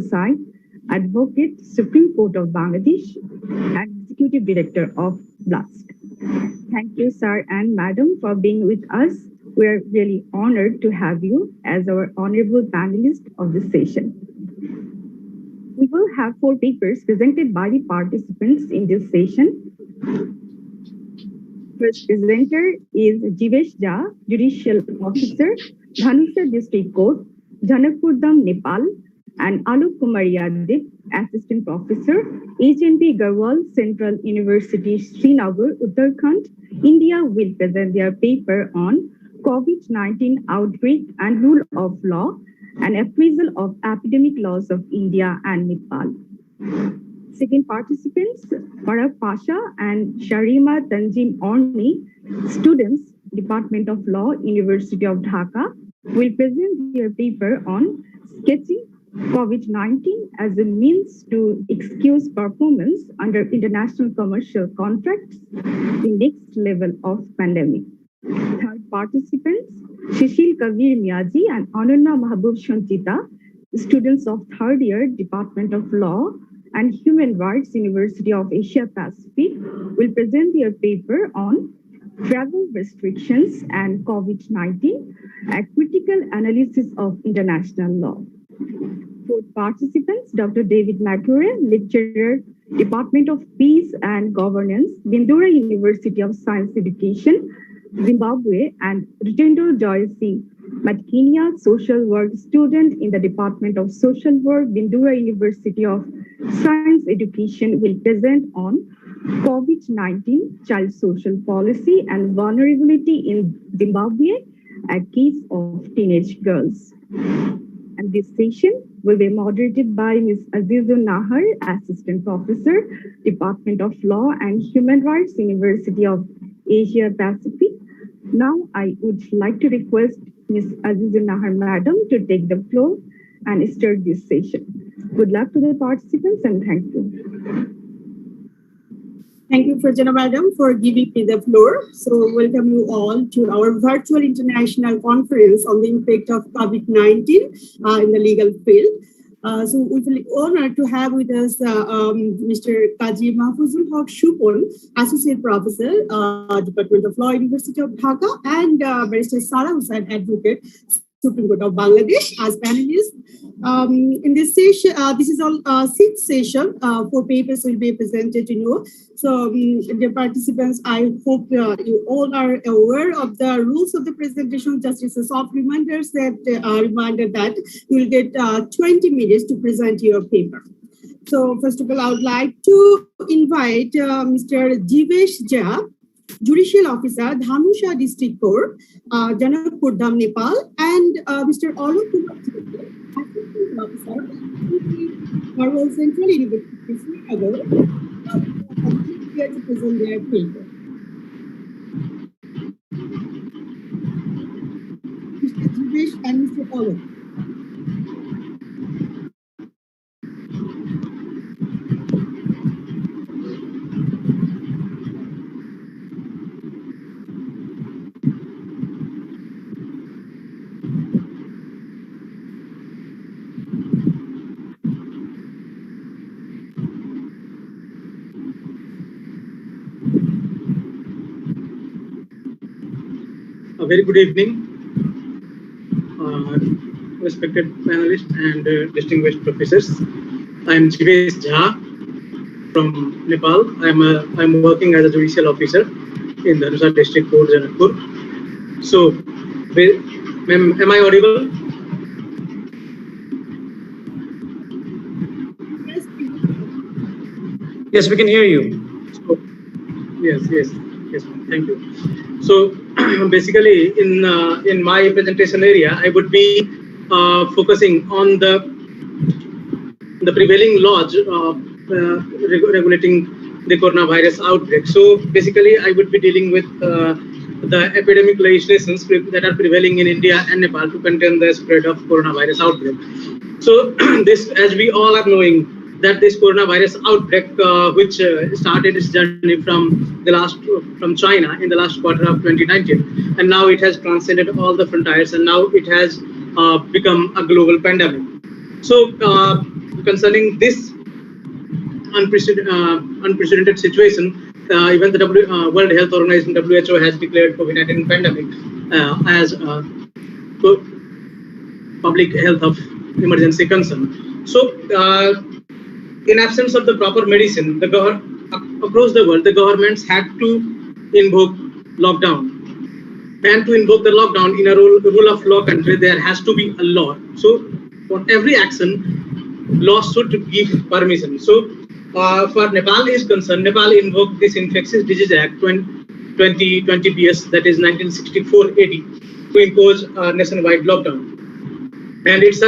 Sai, Advocate, Supreme Court of Bangladesh, and Executive Director of BLAST. Thank you, sir and madam, for being with us. We are really honored to have you as our honorable panelist of this session. We will have 4 papers presented by the participants in this session. First presenter is Jivesh Jha, Judicial Officer, Dhanusha District Court, Janakpurdam, Nepal, and Alok Kumar Yadav, Assistant Professor, HNP Garhwal Central University, Srinagar, Uttarakhand, India, will present their paper on COVID-19 outbreak and rule of law, an appraisal of epidemic laws of India and Nepal. Second participants, Farah Pasha and Sharima Tanjim Orni, students, Department of Law, University of Dhaka, will present their paper on sketching COVID-19 as a means to excuse performance under international commercial contracts, the next level of pandemic. Third participants, Shishil Kavir Miyaji and Ananya Mahabub Shanchita, students of third year, Department of Law and Human Rights, University of Asia Pacific, will present their paper on travel restrictions and COVID-19, a critical analysis of international law. Fourth participants, Dr. David MAJEURE, lecturer, Department of Peace and Governance, Bindura University of Science Education, Zimbabwe, and Rutendo Joyce Matkiniya, social work student in the Department of Social Work, Bindura University of Science Education, will present on COVID-19, child social policy and vulnerability in Zimbabwe, a case of teenage girls. And this session will be moderated by Ms. Azizun Nahar, Assistant Professor, Department of Law and Human Rights, University of Asia Pacific. Now, I would like to request Ms. Azizun Nahar, Madam, to take the floor and start this session. Good luck to the participants and thank you. Thank you, Farjana Madam, for giving me the floor. So welcome you all to our virtual international conference on the impact of COVID-19 in the legal field. So we feel honored to have with us Mr. Kaji Mahfuzul Haq Shupon, Associate Professor, Department of Law, University of Dhaka, and Barrister Sara Hussain, Advocate, Supreme Court of Bangladesh, as panelists. In this session, this is all 6th session. 4 papers will be presented to you. So, dear participants, I hope you all are aware of the rules of the presentation. Just as a soft reminder that you will get 20 minutes to present your paper. So, first of all, I would like to invite Mr. Jivesh Jha, Judicial Officer, Dhanusha District Court, Janakpurdam, Nepal, and Mr. Alok Kumar, Assistant Officer, Garhwal Central University, Srinagar, here to present their paper. Mr. Jivesh and Mr. Alok. A very good evening, respected panelists and distinguished professors. I am Jivesh Jha from Nepal. I'm working as a judicial officer in the Dhanusha District Court, Janakpur. So, am I audible? Yes, we can hear you. So, yes. Thank you. So, basically, in my presentation area, I would be focusing on the prevailing laws regulating the coronavirus outbreak. So, basically, I would be dealing with the epidemic legislations that are prevailing in India and Nepal to contain the spread of coronavirus outbreak. So, this, as we all are knowing, that this coronavirus outbreak, which started its journey from China in the last quarter of 2019, and now it has transcended all the frontiers, and now it has become a global pandemic. So concerning this unprecedented situation, even the World Health Organization (WHO) has declared COVID-19 pandemic as public health of emergency concern. So, in absence of the proper medicine, across the world, the governments had to invoke lockdown. And to invoke the lockdown in a rule of law country, there has to be a law. So, for every action, law should give permission. So, for Nepal is concerned, Nepal invoked this Infectious Disease Act 2020 BS, that is 1964 AD, to impose a nationwide lockdown. And it's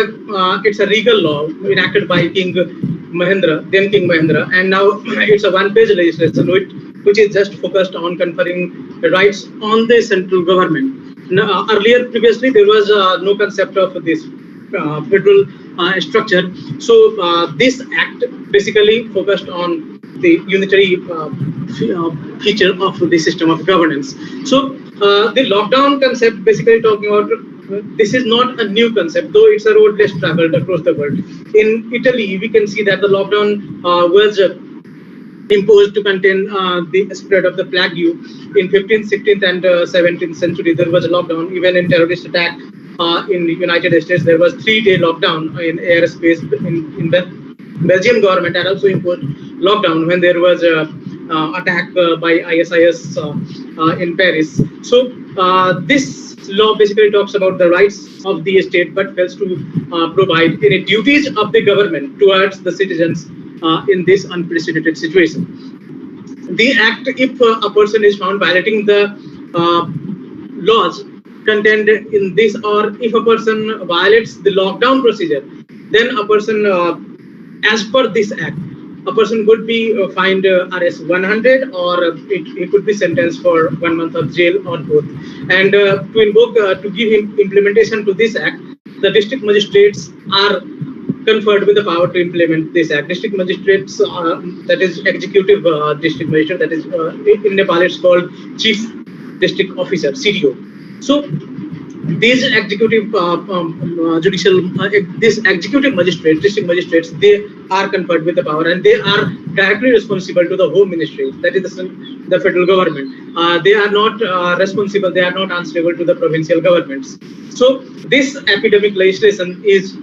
a regal law enacted by then King Mahendra, and now it's a one-page legislation which is just focused on conferring rights on the central government. Now, previously there was no concept of this federal structure. So this act basically focused on the unitary feature of the system of governance. So the lockdown concept basically talking about, this is not a new concept, though it's a road less traveled across the world. In Italy, we can see that the lockdown was imposed to contain the spread of the plague. In 15th, 16th, and 17th century, there was a lockdown. Even in terrorist attack in the United States, there was 3-day lockdown in airspace. In the Belgian government had also imposed lockdown when there was attack by ISIS in Paris. So this law basically talks about the rights of the state, but fails to provide any duties of the government towards the citizens in this unprecedented situation. The act, if a person is found violating the laws contained in this, or if a person violates the lockdown procedure, then a person, as per this act, a person would be fined Rs 100, or he could be sentenced for 1 month of jail or both. And to invoke, to give him implementation to this act, the district magistrates are conferred with the power to implement this act. District magistrates, that is executive district magistrate, that is in Nepal it's called Chief District Officer, CDO. So these executive executive magistrates, district magistrates, they are conferred with the power, and they are directly responsible to the Home Ministry, that is the federal government. They are not responsible, they are not answerable to the provincial governments. So this epidemic legislation is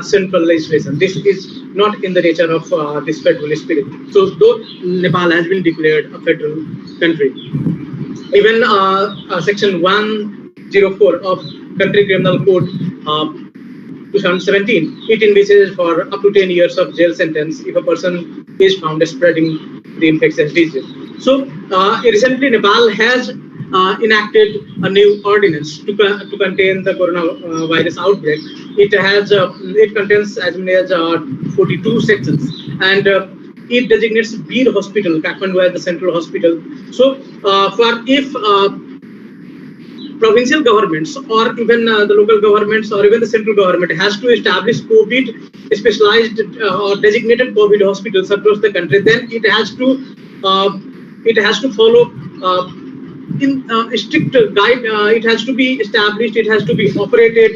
central legislation. This is not in the nature of this federal spirit. So though Nepal has been declared a federal country, even section 104 of Country Criminal Code 2017, it envisages for up to 10 years of jail sentence if a person is found spreading the infectious disease. So recently Nepal has enacted a new ordinance to contain the coronavirus outbreak. It contains as many as 42 sections, and it designates Bir Hospital, Kathmandu, as the central hospital. So if provincial governments, or even the local governments, or even the central government has to establish COVID specialized or designated COVID hospitals across the country, then it has to follow in strict guide. It has to be established, it has to be operated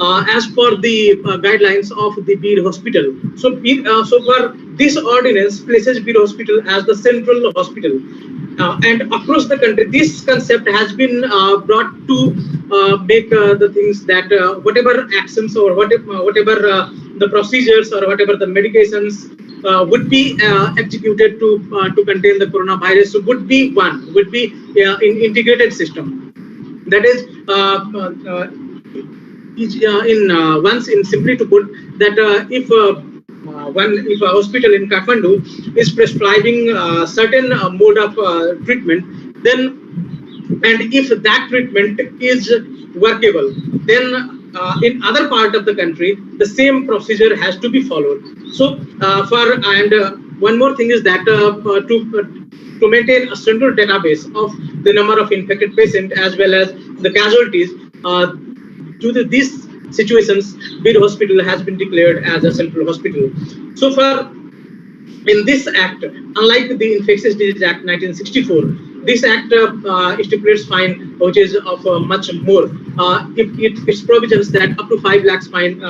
as per the guidelines of the Bir Hospital. So for this ordinance places Bir Hospital as the central hospital. And across the country, this concept has been brought to make the things that whatever actions or whatever the procedures or whatever the medications would be executed to contain the coronavirus would be in integrated system. That is, simply to put, that if a hospital in Kathmandu is prescribing certain mode of treatment, then, and if that treatment is workable, then in other part of the country, the same procedure has to be followed. So, one more thing is that to maintain a central database of the number of infected patients as well as the casualties, due to these situations, Bir Hospital has been declared as a central hospital. So in this act, unlike the Infectious Disease Act 1964, this act stipulates fine, which is of much more. Its provisions that up to 5 lakhs fine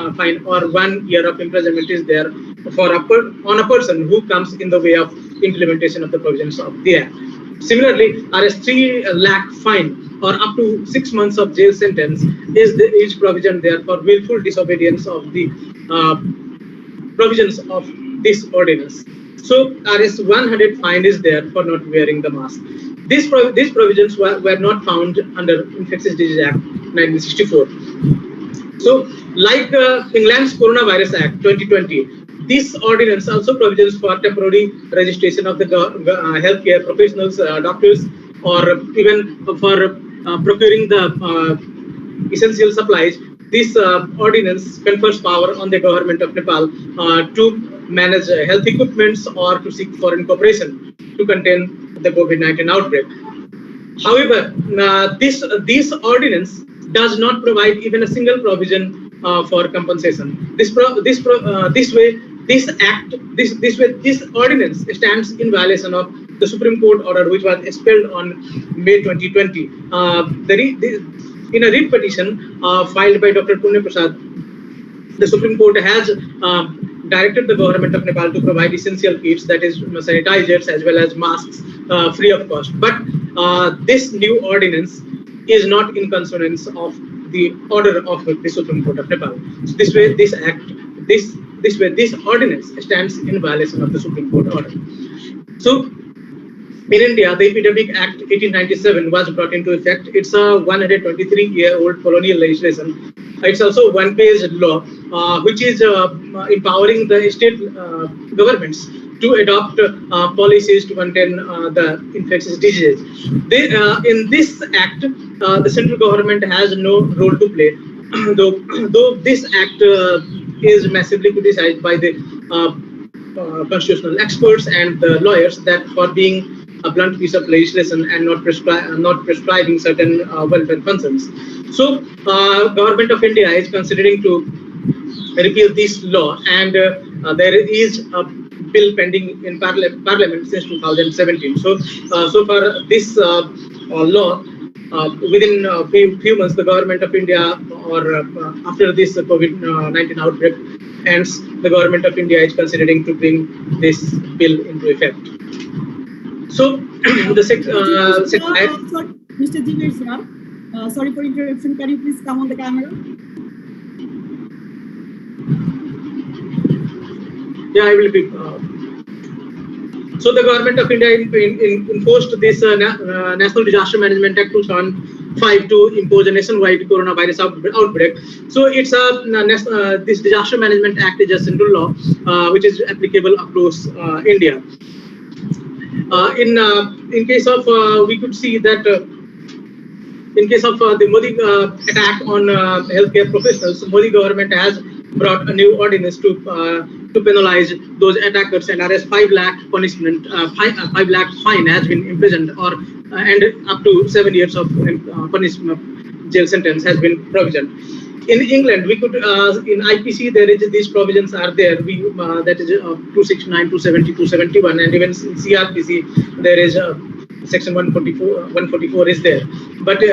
or 1 year of imprisonment is there for on a person who comes in the way of implementation of the provisions of the act. Similarly, arrest 3 lakh fine or up to 6 months of jail sentence is provision there for willful disobedience of the provisions of this ordinance. So arrest 100 fine is there for not wearing the mask. These provisions were not found under Infectious Disease Act 1964. So like England's Coronavirus Act 2020, this ordinance also provisions for temporary registration of the healthcare professionals, doctors, or even for procuring the essential supplies. This ordinance confers power on the government of Nepal to manage health equipments or to seek foreign cooperation to contain the COVID-19 outbreak. However, this ordinance does not provide even a single provision for compensation. This ordinance stands in violation of the Supreme Court order, which was expelled on May 2020. In a writ petition filed by Dr. Punya Prasad, the Supreme Court has directed the government of Nepal to provide essential kits, that is sanitizers as well as masks, free of cost. But this new ordinance is not in consonance of the order of the Supreme Court of Nepal. So this way, this ordinance stands in violation of the Supreme Court order. So in India, the Epidemic Act 1897 was brought into effect. It's a 123-year-old colonial legislation. It's also one-page law, which is empowering the state governments to adopt policies to contain the infectious diseases. In this act, the central government has no role to play, though this act is massively criticized by the constitutional experts and the lawyers that for being a blunt piece of legislation and not prescribing certain welfare functions. So, government of India is considering to repeal this law, and there is a bill pending in Parliament since 2017. So, so far this law, within a few months, the government of India, or after this COVID-19 outbreak ends, the government of India is considering to bring this bill into effect. So, the Mr. Jivesh, sorry for interruption. Can you please come on the camera? Yeah, I will be. So the government of India enforced this National Disaster Management Act 2005 to impose a nationwide coronavirus outbreak. So it's this Disaster Management Act is a central law which is applicable across India. In case of we could see that in case of the Modi attack on healthcare professionals, Modi government has brought a new ordinance to penalize those attackers, and arrest 5 lakh punishment, 5 lakh fine has been imprisoned, or and up to 7 years of punishment jail sentence has been provisioned. In England, we could in IPC there is these provisions are there. That is 269, 270, 271, and even in CRPC there is section 144 is there. But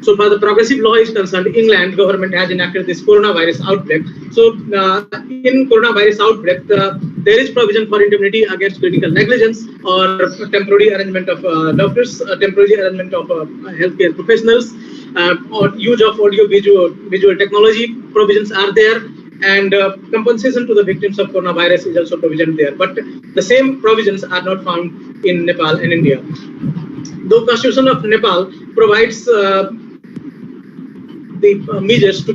so far the progressive law is concerned, England government has enacted this coronavirus outbreak. So in coronavirus outbreak, there is provision for indemnity against clinical negligence or temporary arrangement of doctors, temporary arrangement of healthcare professionals, or use of visual technology provisions are there, and compensation to the victims of coronavirus is also provisioned there. But the same provisions are not found in Nepal and India. Though Constitution of Nepal provides the measures to,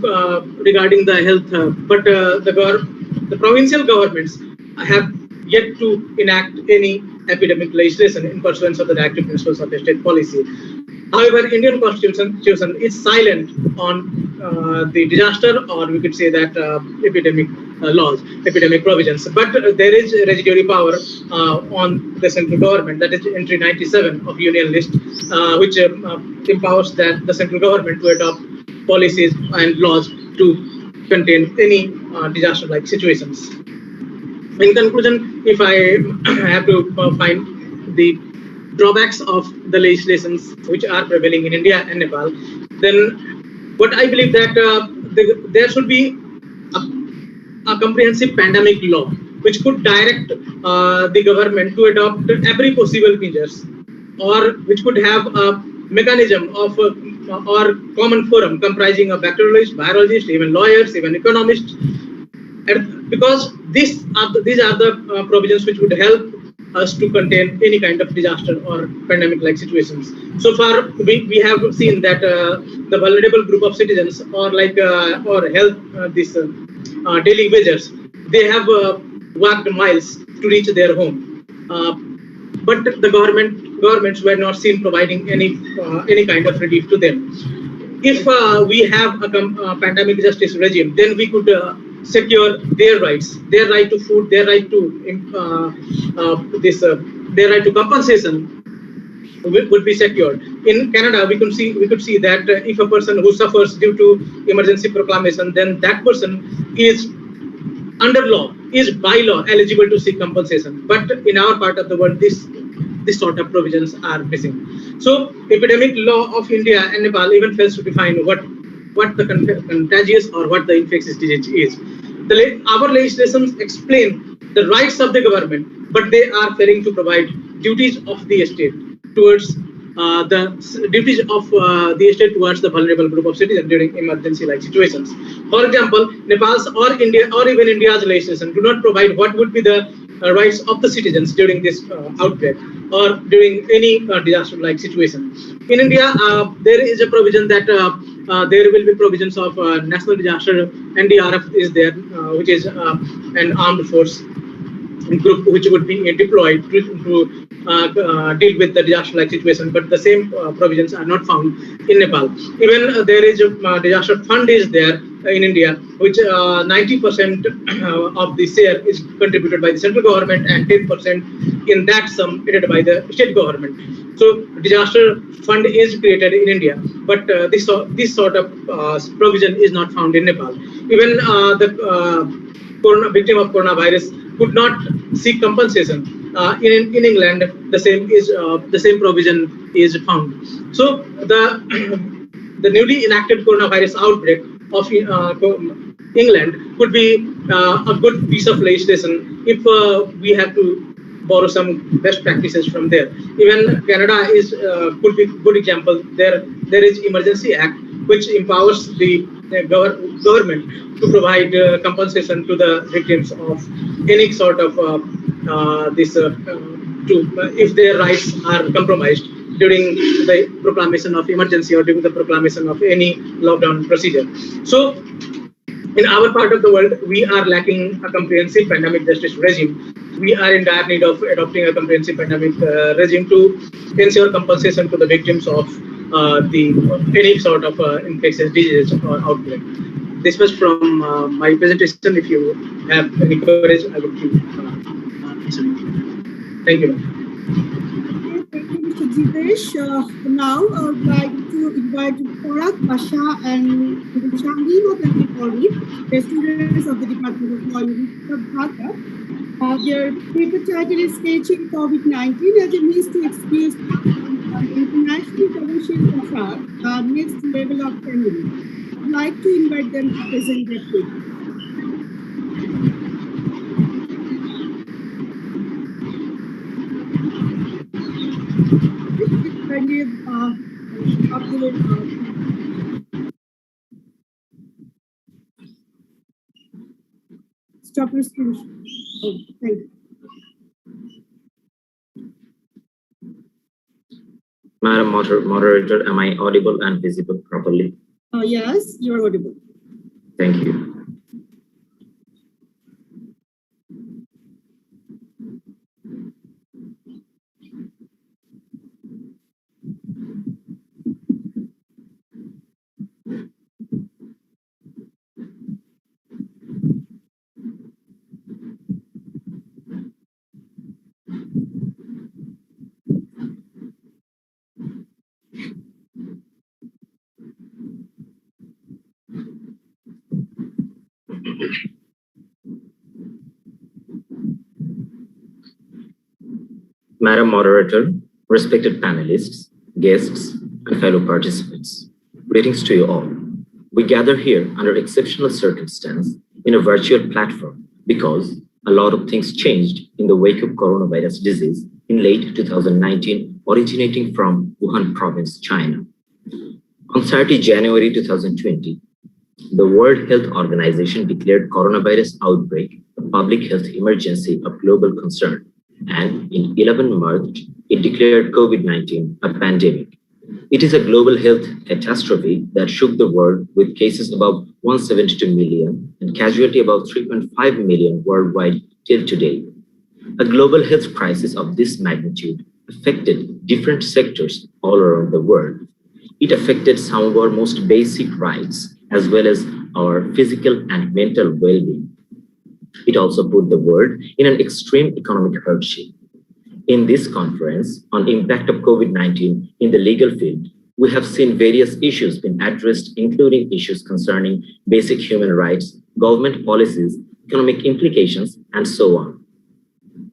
regarding the health, but the provincial governments have yet to enact any epidemic legislation in pursuance of the directive principles of the state policy. However, Indian Constitution is silent on the disaster, or we could say that epidemic laws, epidemic provisions. But there is residuary power on the central government, that is entry 97 of Union List, which empowers the central government to adopt policies and laws to contain any disaster-like situations. In conclusion, if I have to find the drawbacks of the legislations which are prevailing in India and Nepal, then what I believe that there should be a comprehensive pandemic law which could direct the government to adopt every possible measures, or which could have a mechanism of or common forum comprising of bacteriologists, virologists, even lawyers, even economists, and because these are the provisions which would help us to contain any kind of disaster or pandemic-like situations. So far, we have seen that the vulnerable group of citizens, or like or health daily wagers, they have walked miles to reach their home. But the governments were not seen providing any kind of relief to them. If we have a pandemic justice regime, then we could secure their rights, their right to food, their right to their right to compensation would be secured. In Canada, we could see that if a person who suffers due to emergency proclamation, then that person is under law, is by law eligible to seek compensation. But in our part of the world, this sort of provisions are missing. So epidemic law of India and Nepal even fails to define what the contagious or what the infectious disease is. Our legislations explain the rights of the government, but they are failing to provide duties of the state towards the duties of the state towards the vulnerable group of citizens during emergency-like situations. For example, Nepal's or India or even India's legislation do not provide what would be the rights of the citizens during this outbreak or during any disaster-like situation. In India, there is a provision that there will be provisions of national disaster. NDRF is there, which is an armed force group which would be deployed to deal with the disaster-like situation, but the same provisions are not found in Nepal. Even there is a disaster fund is there in India, which 90% of the share is contributed by the central government and 10% in that sum paid by the state government. So disaster fund is created in India, but this sort of provision is not found in Nepal. Even the victim of coronavirus could not seek compensation. In England, the same provision is found. So the newly enacted coronavirus outbreak of England could be a good piece of legislation if we have to borrow some best practices from there. Even Canada is could be a good example. There is Emergency Act which empowers the government to provide compensation to the victims of any sort of if their rights are compromised during the proclamation of emergency or during the proclamation of any lockdown procedure. So in our part of the world, we are lacking a comprehensive pandemic justice regime. We are in dire need of adopting a comprehensive pandemic regime to ensure compensation to the victims of any sort of infectious disease or outbreak. This was from my presentation. If you have any queries, I would keep answering. Thank you. Thank you, Mr. Jitesh. Now, I would like to invite Parak, Basha, and Shangi Motanipoli, the students of the Department of Law University of Dhaka. Their paper title is Sketching COVID-19 as a means to expose international commercial contract, next level of pandemic. I would like to invite them to present their paper. Stop your screen. Oh, thank you. Madam Moderator, am I audible and visible properly? Yes, you are audible. Thank you. Madam Moderator, respected panelists, guests, and fellow participants. Greetings to you all. We gather here under exceptional circumstance in a virtual platform because a lot of things changed in the wake of coronavirus disease in late 2019, originating from Wuhan province, China. On 30 January 2020, the World Health Organization declared coronavirus outbreak a public health emergency of global concern, and in 11 March, it declared COVID-19 a pandemic. It is a global health catastrophe that shook the world with cases above 172 million and casualty about 3.5 million worldwide till today. A global health crisis of this magnitude affected different sectors all around the world. It affected some of our most basic rights as well as our physical and mental well-being. It also put the world in an extreme economic hardship. In this conference on impact of COVID-19 in the legal field, we have seen various issues being addressed, including issues concerning basic human rights, government policies, economic implications, and so on.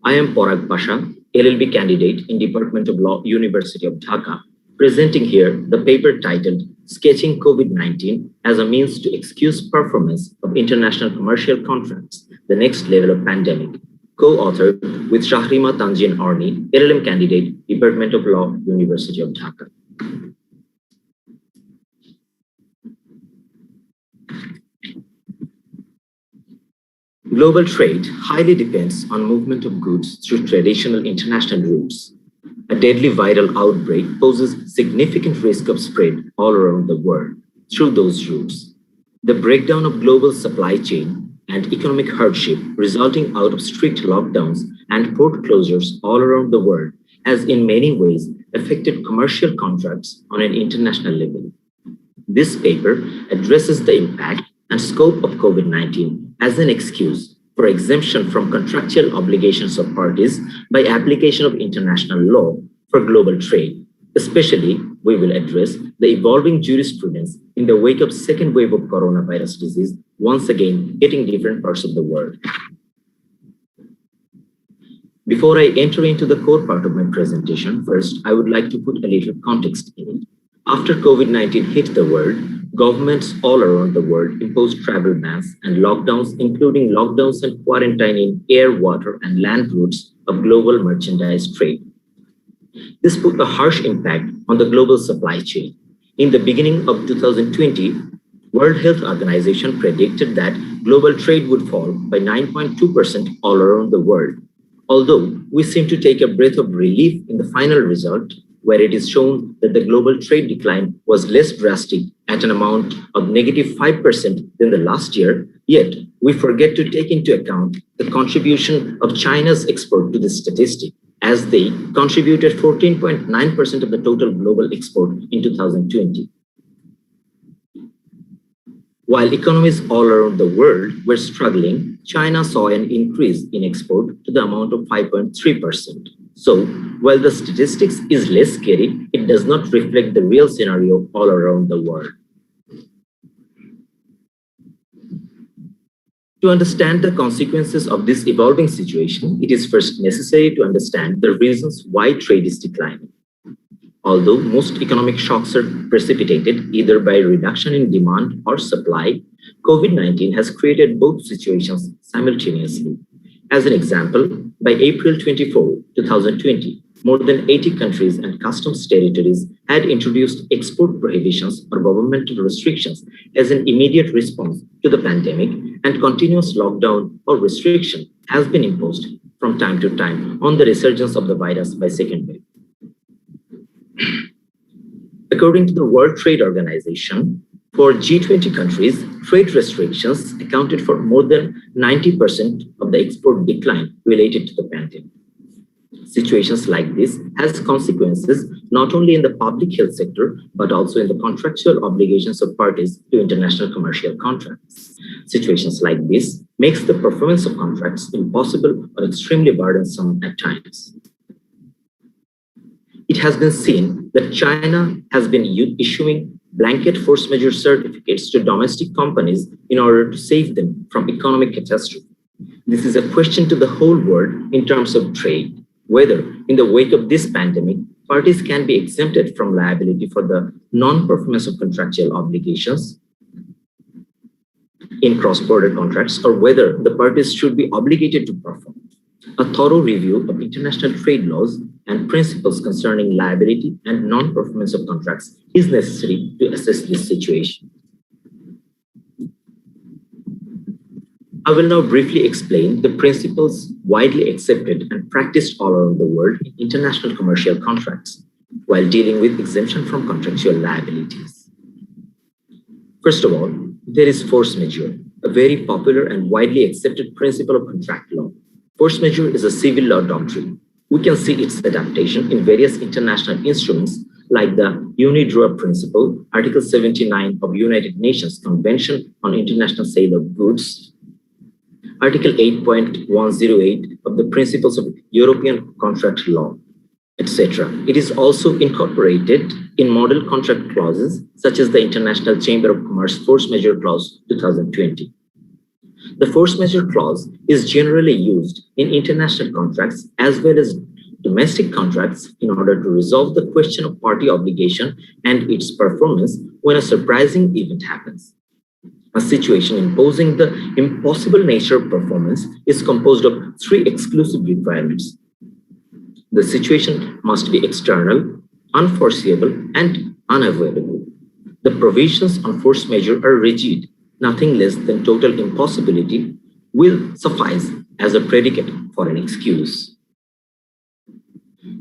I am Parag Pasha, LLB candidate in Department of Law, University of Dhaka, presenting here the paper titled Sketching COVID-19 as a Means to Excuse Performance of International Commercial Contracts, the Next Level of Pandemic, co-authored with Shahrima Tanjin Arni, LLM candidate, Department of Law, University of Dhaka. Global trade highly depends on movement of goods through traditional international routes. A deadly viral outbreak poses significant risk of spread all around the world through those routes. The breakdown of global supply chain and economic hardship resulting out of strict lockdowns and port closures all around the world has in many ways affected commercial contracts on an international level. This paper addresses the impact and scope of COVID-19 as an excuse for exemption from contractual obligations of parties by application of international law for global trade. Especially, we will address the evolving jurisprudence in the wake of second wave of coronavirus disease, once again hitting different parts of the world. Before I enter into the core part of my presentation, first, I would like to put a little context in it. After COVID-19 hit the world, governments all around the world imposed travel bans and lockdowns, including lockdowns and quarantining air, water, and land routes of global merchandise trade. This put a harsh impact on the global supply chain. In the beginning of 2020, World Health Organization predicted that global trade would fall by 9.2% all around the world. Although we seem to take a breath of relief in the final result, where it is shown that the global trade decline was less drastic at an amount of -5% than the last year, yet we forget to take into account the contribution of China's export to this statistic, as they contributed 14.9% of the total global export in 2020. While economies all around the world were struggling, China saw an increase in export to the amount of 5.3%. So, while the statistics is less scary, it does not reflect the real scenario all around the world. To understand the consequences of this evolving situation, it is first necessary to understand the reasons why trade is declining. Although most economic shocks are precipitated either by reduction in demand or supply, COVID-19 has created both situations simultaneously. As an example, by April 24, 2020, more than 80 countries and customs territories had introduced export prohibitions or governmental restrictions as an immediate response to the pandemic, and continuous lockdown or restriction has been imposed from time to time on the resurgence of the virus by second wave. According to the World Trade Organization, for G20 countries, trade restrictions accounted for more than 90% of the export decline related to the pandemic. Situations like this has consequences not only in the public health sector, but also in the contractual obligations of parties to international commercial contracts. Situations like this makes the performance of contracts impossible or extremely burdensome at times. It has been seen that China has been issuing blanket force majeure certificates to domestic companies in order to save them from economic catastrophe. This is a question to the whole world in terms of trade, whether in the wake of this pandemic, parties can be exempted from liability for the non-performance of contractual obligations in cross-border contracts, or whether the parties should be obligated to perform. A thorough review of international trade laws and principles concerning liability and non-performance of contracts is necessary to assess this situation. I will now briefly explain the principles widely accepted and practiced all around the world in international commercial contracts while dealing with exemption from contractual liabilities. First of all, there is force majeure, a very popular and widely accepted principle of contract law. Force majeure is a civil law doctrine. We can see its adaptation in various international instruments like the UNIDROIT principle, Article 79 of United Nations Convention on International Sale of Goods, Article 8.108 of the Principles of European Contract Law, etc. It is also incorporated in model contract clauses such as the International Chamber of Commerce Force Majeure Clause 2020. The force majeure clause is generally used in international contracts as well as domestic contracts in order to resolve the question of party obligation and its performance when a surprising event happens. A situation imposing the impossible nature of performance is composed of three exclusive requirements. The situation must be external, unforeseeable, and unavoidable. The provisions on force majeure are rigid. Nothing less than total impossibility will suffice as a predicate for an excuse.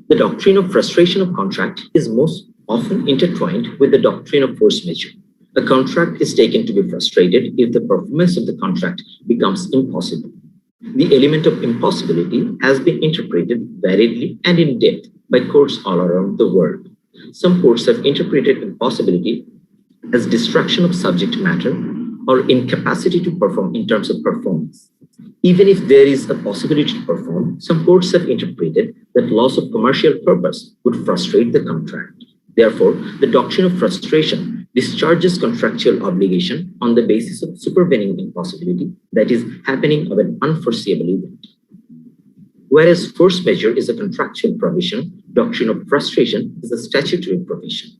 The doctrine of frustration of contract is most often intertwined with the doctrine of force majeure. A contract is taken to be frustrated if the performance of the contract becomes impossible. The element of impossibility has been interpreted variedly and in depth by courts all around the world. Some courts have interpreted impossibility as destruction of subject matter or incapacity to perform in terms of performance. Even if there is a possibility to perform, some courts have interpreted that loss of commercial purpose would frustrate the contract. Therefore, the doctrine of frustration discharges contractual obligation on the basis of supervening impossibility, that is, happening of an unforeseeable event. Whereas force majeure is a contractual provision, doctrine of frustration is a statutory provision.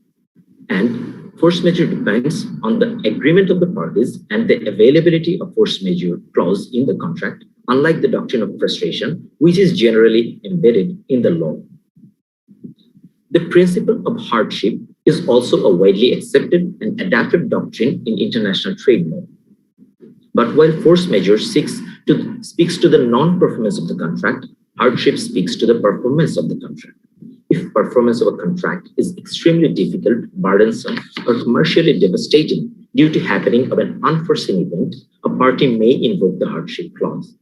And force majeure depends on the agreement of the parties and the availability of force majeure clause in the contract, unlike the doctrine of frustration, which is generally embedded in the law. The principle of hardship is also a widely accepted and adapted doctrine in international trade law. But while force majeure speaks to the non-performance of the contract, hardship speaks to the performance of the contract. If performance of a contract is extremely difficult, burdensome, or commercially devastating due to happening of an unforeseen event, a party may invoke the hardship clause.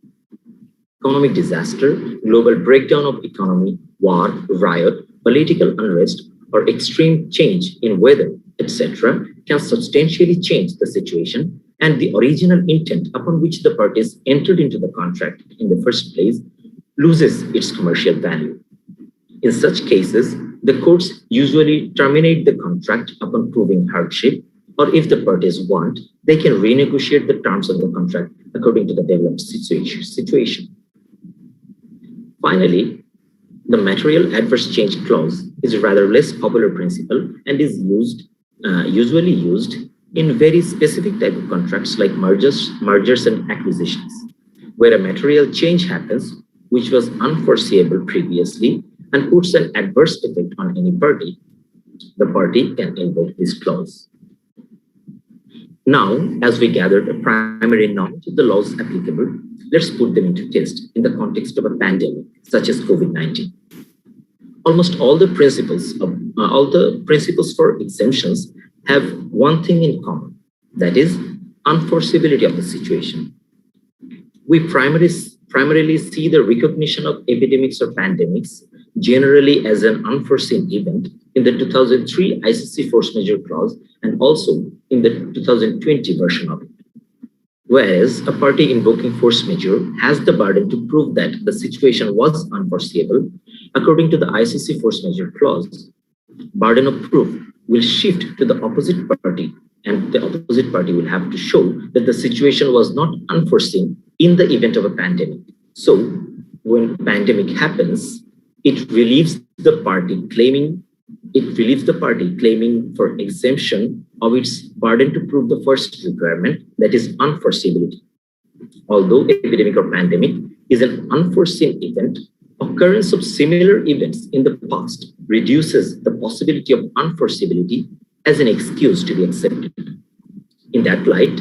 Economic disaster, global breakdown of economy, war, riot, political unrest, or extreme change in weather, etc., can substantially change the situation, and the original intent upon which the parties entered into the contract in the first place loses its commercial value. In such cases, the courts usually terminate the contract upon proving hardship, or if the parties want, they can renegotiate the terms of the contract according to the developed situation. Finally, the material adverse change clause is a rather less popular principle and is usually used in very specific type of contracts like mergers and acquisitions, where a material change happens which was unforeseeable previously and puts an adverse effect on any party. The party can invoke this clause. Now, as we gathered a primary knowledge of the laws applicable, let's put them into test in the context of a pandemic such as COVID-19. Almost all the principles for exemptions have one thing in common, that is, unforeseeability of the situation. We primarily see the recognition of epidemics or pandemics generally as an unforeseen event in the 2003 ICC force majeure clause and also in the 2020 version of it. Whereas a party invoking force majeure has the burden to prove that the situation was unforeseeable, according to the ICC force majeure clause, burden of proof will shift to the opposite party, and the opposite party will have to show that the situation was not unforeseen in the event of a pandemic. So when pandemic happens, it relieves the party claiming for exemption of its burden to prove the first requirement, that is unforeseeability. Although epidemic or pandemic is an unforeseen event, occurrence of similar events in the past reduces the possibility of unforeseeability as an excuse to be accepted. In that light,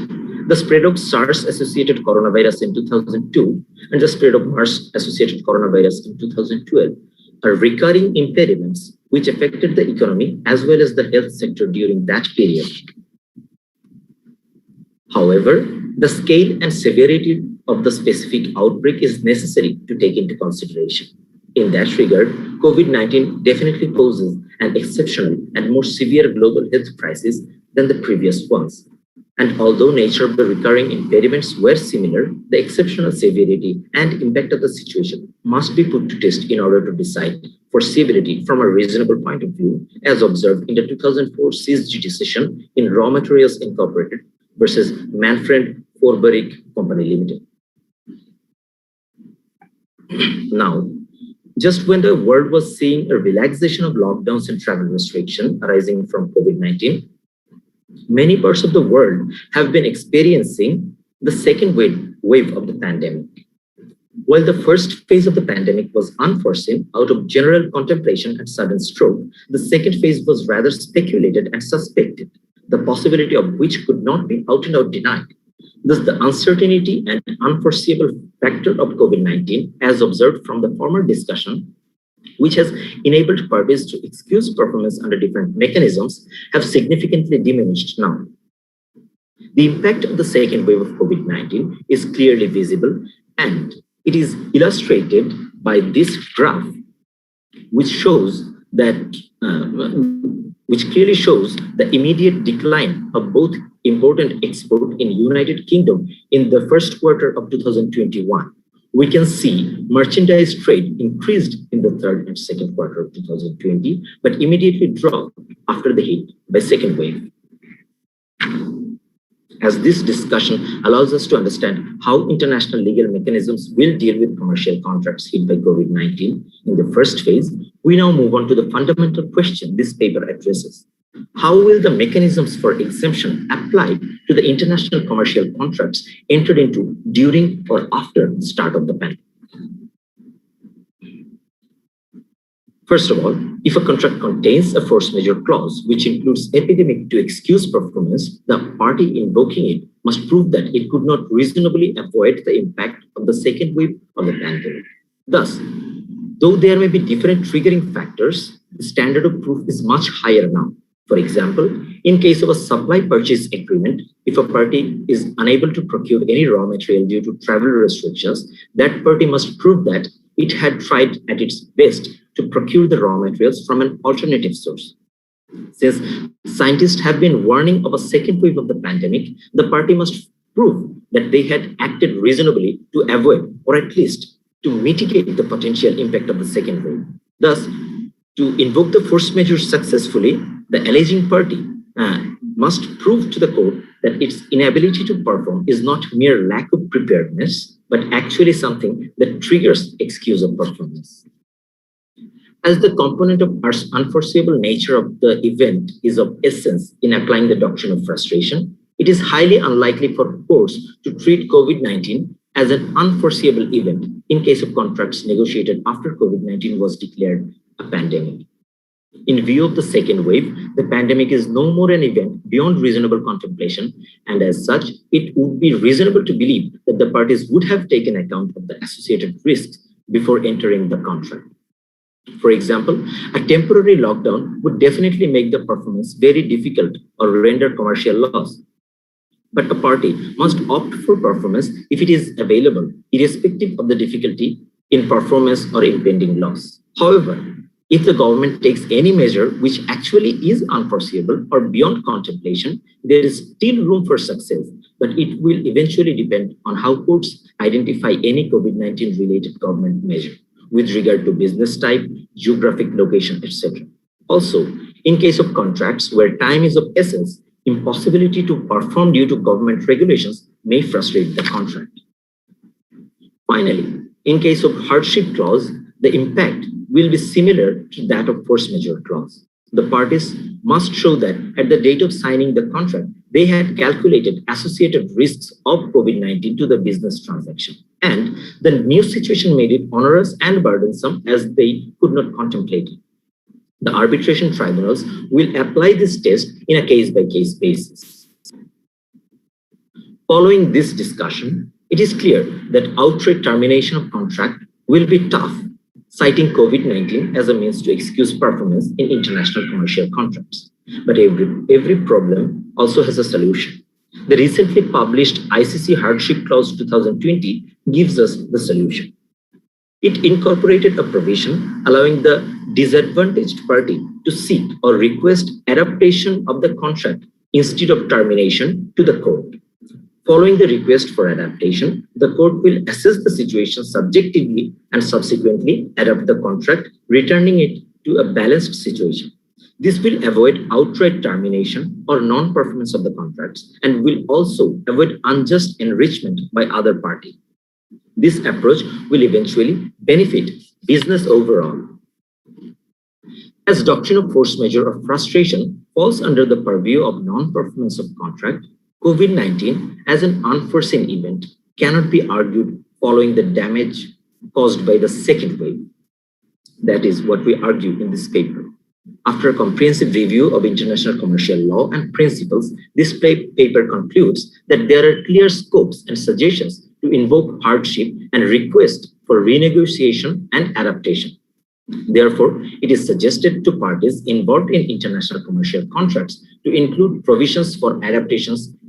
the spread of SARS-associated coronavirus in 2002 and the spread of MERS-associated coronavirus in 2012 are recurring impediments which affected the economy as well as the health sector during that period. However, the scale and severity of the specific outbreak is necessary to take into consideration. In that regard, COVID-19 definitely poses an exceptional and more severe global health crisis than the previous ones. And although nature of the recurring impediments were similar, the exceptional severity and impact of the situation must be put to test in order to decide foreseeability from a reasonable point of view, as observed in the 2004 CISG decision in Raw Materials Incorporated versus Manfred Forberich Company Limited. Now, just when the world was seeing a relaxation of lockdowns and travel restriction arising from COVID-19, many parts of the world have been experiencing the second wave of the pandemic. While the first phase of the pandemic was unforeseen out of general contemplation and sudden stroke, the second phase was rather speculated and suspected, the possibility of which could not be out and out denied. Thus, the uncertainty and unforeseeable factor of COVID-19, as observed from the former discussion, which has enabled parties to excuse performance under different mechanisms, have significantly diminished now. The impact of the second wave of COVID-19 is clearly visible, and it is illustrated by this graph, which shows that which clearly shows the immediate decline of both import and export in United Kingdom in the first quarter of 2021. We can see merchandise trade increased in the third and second quarter of 2020, but immediately dropped after the hit by second wave. As this discussion allows us to understand how international legal mechanisms will deal with commercial contracts hit by COVID-19 in the first phase, we now move on to the fundamental question this paper addresses. How will the mechanisms for exemption apply to the international commercial contracts entered into during or after the start of the pandemic? First of all, if a contract contains a force majeure clause, which includes epidemic to excuse performance, the party invoking it must prove that it could not reasonably avoid the impact of the second wave of the pandemic. Thus, though there may be different triggering factors, the standard of proof is much higher now. For example, in case of a supply purchase agreement, if a party is unable to procure any raw material due to travel restrictions, that party must prove that it had tried at its best to procure the raw materials from an alternative source. Since scientists have been warning of a second wave of the pandemic, the party must prove that they had acted reasonably to avoid, or at least to mitigate the potential impact of the second wave. Thus, to invoke the force majeure successfully, the alleging party must prove to the court that its inability to perform is not mere lack of preparedness, but actually something that triggers excuse of performance. As the component of unforeseeable nature of the event is of essence in applying the doctrine of frustration, it is highly unlikely for courts to treat COVID-19 as an unforeseeable event in case of contracts negotiated after COVID-19 was declared a pandemic. In view of the second wave, the pandemic is no more an event beyond reasonable contemplation, and as such, it would be reasonable to believe that the parties would have taken account of the associated risks before entering the contract. For example, a temporary lockdown would definitely make the performance very difficult or render commercial loss. But a party must opt for performance if it is available, irrespective of the difficulty in performance or impending loss. However, if the government takes any measure which actually is unforeseeable or beyond contemplation, there is still room for success, but it will eventually depend on how courts identify any COVID-19 related government measure with regard to business type, geographic location, etc. Also, in case of contracts where time is of essence, impossibility to perform due to government regulations may frustrate the contract. Finally, in case of hardship clause, the impact will be similar to that of force majeure clause. The parties must show that at the date of signing the contract, they had calculated associated risks of COVID-19 to the business transaction, and the new situation made it onerous and burdensome as they could not contemplate it. The arbitration tribunals will apply this test in a case-by-case basis. Following this discussion, it is clear that outright termination of contract will be tough, citing COVID-19 as a means to excuse performance in international commercial contracts. But every problem also has a solution. The recently published ICC Hardship Clause 2020 gives us the solution. It incorporated a provision allowing the disadvantaged party to seek or request adaptation of the contract instead of termination to the court. Following the request for adaptation, the court will assess the situation subjectively and subsequently adapt the contract, returning it to a balanced situation. This will avoid outright termination or non-performance of the contracts and will also avoid unjust enrichment by other party. This approach will eventually benefit business overall. As doctrine of force majeure or frustration falls under the purview of non-performance of contract, COVID-19 as an unforeseen event cannot be argued following the damage caused by the second wave. That is what we argue in this paper. After a comprehensive review of international commercial law and principles, this paper concludes that there are clear scopes and suggestions to invoke hardship and request for renegotiation and adaptation. Therefore, it is suggested to parties involved in international commercial contracts to include provisions for adaptation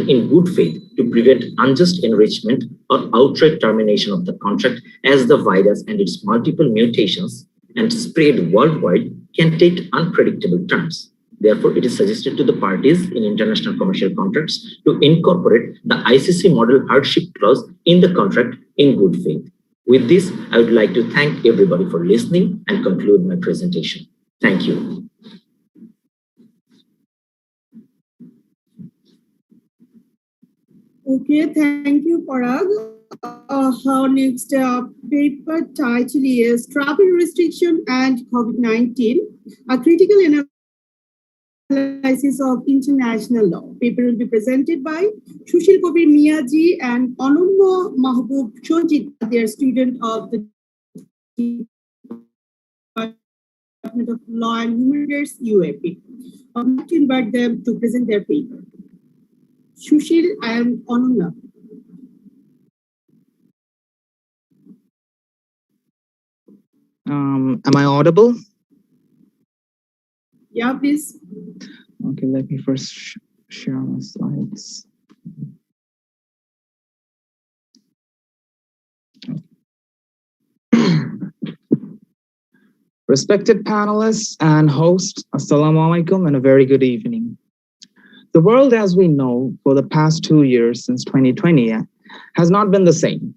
in good faith to prevent unjust enrichment or outright termination of the contract, as the virus and its multiple mutations and spread worldwide can take unpredictable turns. Therefore, it is suggested to the parties in international commercial contracts to incorporate the ICC model hardship clause in the contract in good faith. With this, I would like to thank everybody for listening and conclude my presentation. Thank you. Okay, thank you, Parag. Our next paper title is Travel Restriction and COVID-19, a critical analysis of international law. Paper will be presented by Sushil Kabir Miyaji and Ananya Mahbub Shonjit. They are student of the Department of Law and Human Rights, UAP. I would like to invite them to present their paper. Sushil and Ananya. Am I audible? Yeah, please. Okay, let me first share my slides. Respected panelists and hosts, Assalamu alaikum and a very good evening. The world as we know for the past 2 years since 2020 has not been the same.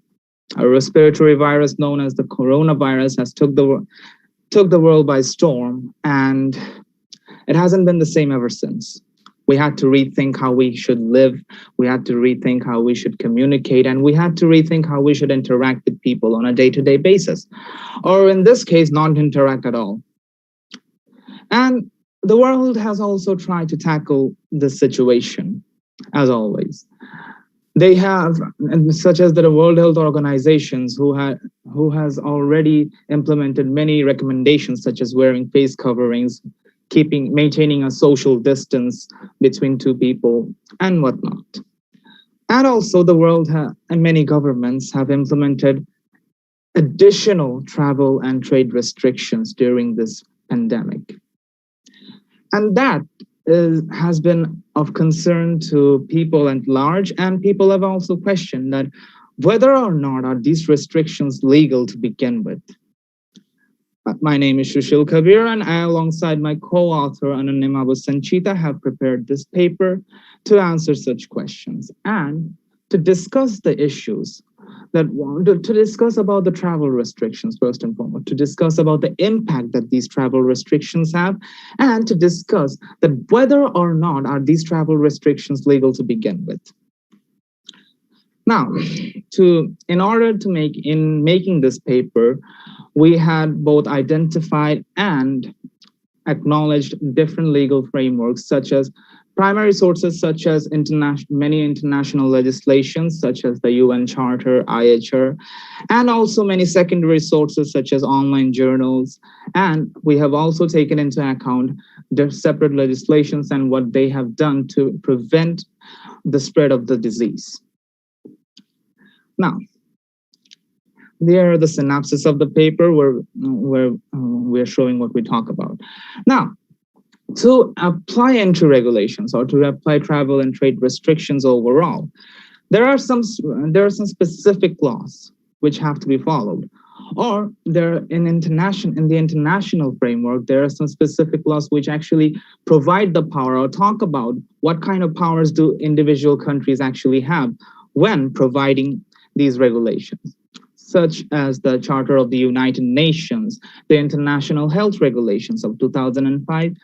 A respiratory virus known as the coronavirus has took the world by storm, and it hasn't been the same ever since. We had to rethink how we should live, we had to rethink how we should communicate, and we had to rethink how we should interact with people on a day-to-day basis, or in this case, not interact at all. And the world has also tried to tackle this situation, as always. They have, and such as the World Health Organizations, who has already implemented many recommendations, such as wearing face coverings, maintaining a social distance between two people, and whatnot. And also, the world and many governments have implemented additional travel and trade restrictions during this pandemic. And that has been of concern to people at large, and people have also questioned that whether or not are these restrictions legal to begin with. My name is Sushil Kabir, and I, alongside my co-author Ananya Mahbub Shonjit, have prepared this paper to answer such questions and to discuss the issues to discuss about the travel restrictions first and foremost, to discuss about the impact that these travel restrictions have, and to discuss that whether or not are these travel restrictions legal to begin with. Now, in order to making this paper, we had both identified and acknowledged different legal frameworks, such as primary sources, such as many international legislations, such as the UN Charter, IHR, and also many secondary sources, such as online journals. And we have also taken into account the separate legislations and what they have done to prevent the spread of the disease. Now, there are the synopsis of the paper where we're showing what we talk about. Now, to apply entry regulations or to apply travel and trade restrictions overall, there are some specific laws which have to be followed. Or in the international framework, there are some specific laws which actually provide the power or talk about what kind of powers do individual countries actually have when providing these regulations, such as the Charter of the United Nations, the International Health Regulations of 2005,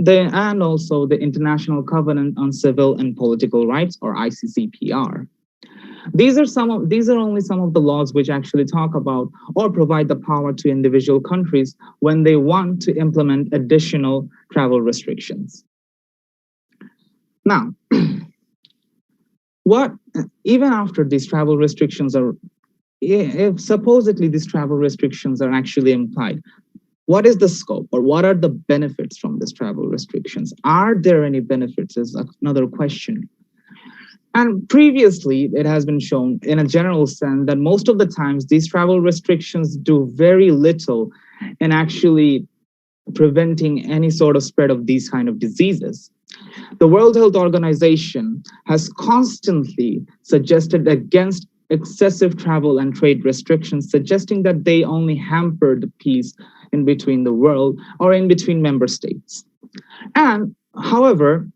and also the International Covenant on Civil and Political Rights, or ICCPR. These are only some of the laws which actually talk about or provide the power to individual countries when they want to implement additional travel restrictions. Now, even after these travel restrictions are, if supposedly these travel restrictions are actually implied, what is the scope or what are the benefits from these travel restrictions? Are there any benefits is another question. And previously, it has been shown in a general sense that most of the times these travel restrictions do very little in actually preventing any sort of spread of these kind of diseases. The World Health Organization has constantly suggested against excessive travel and trade restrictions, suggesting that they only hamper the peace in between the world or in between member states. And however,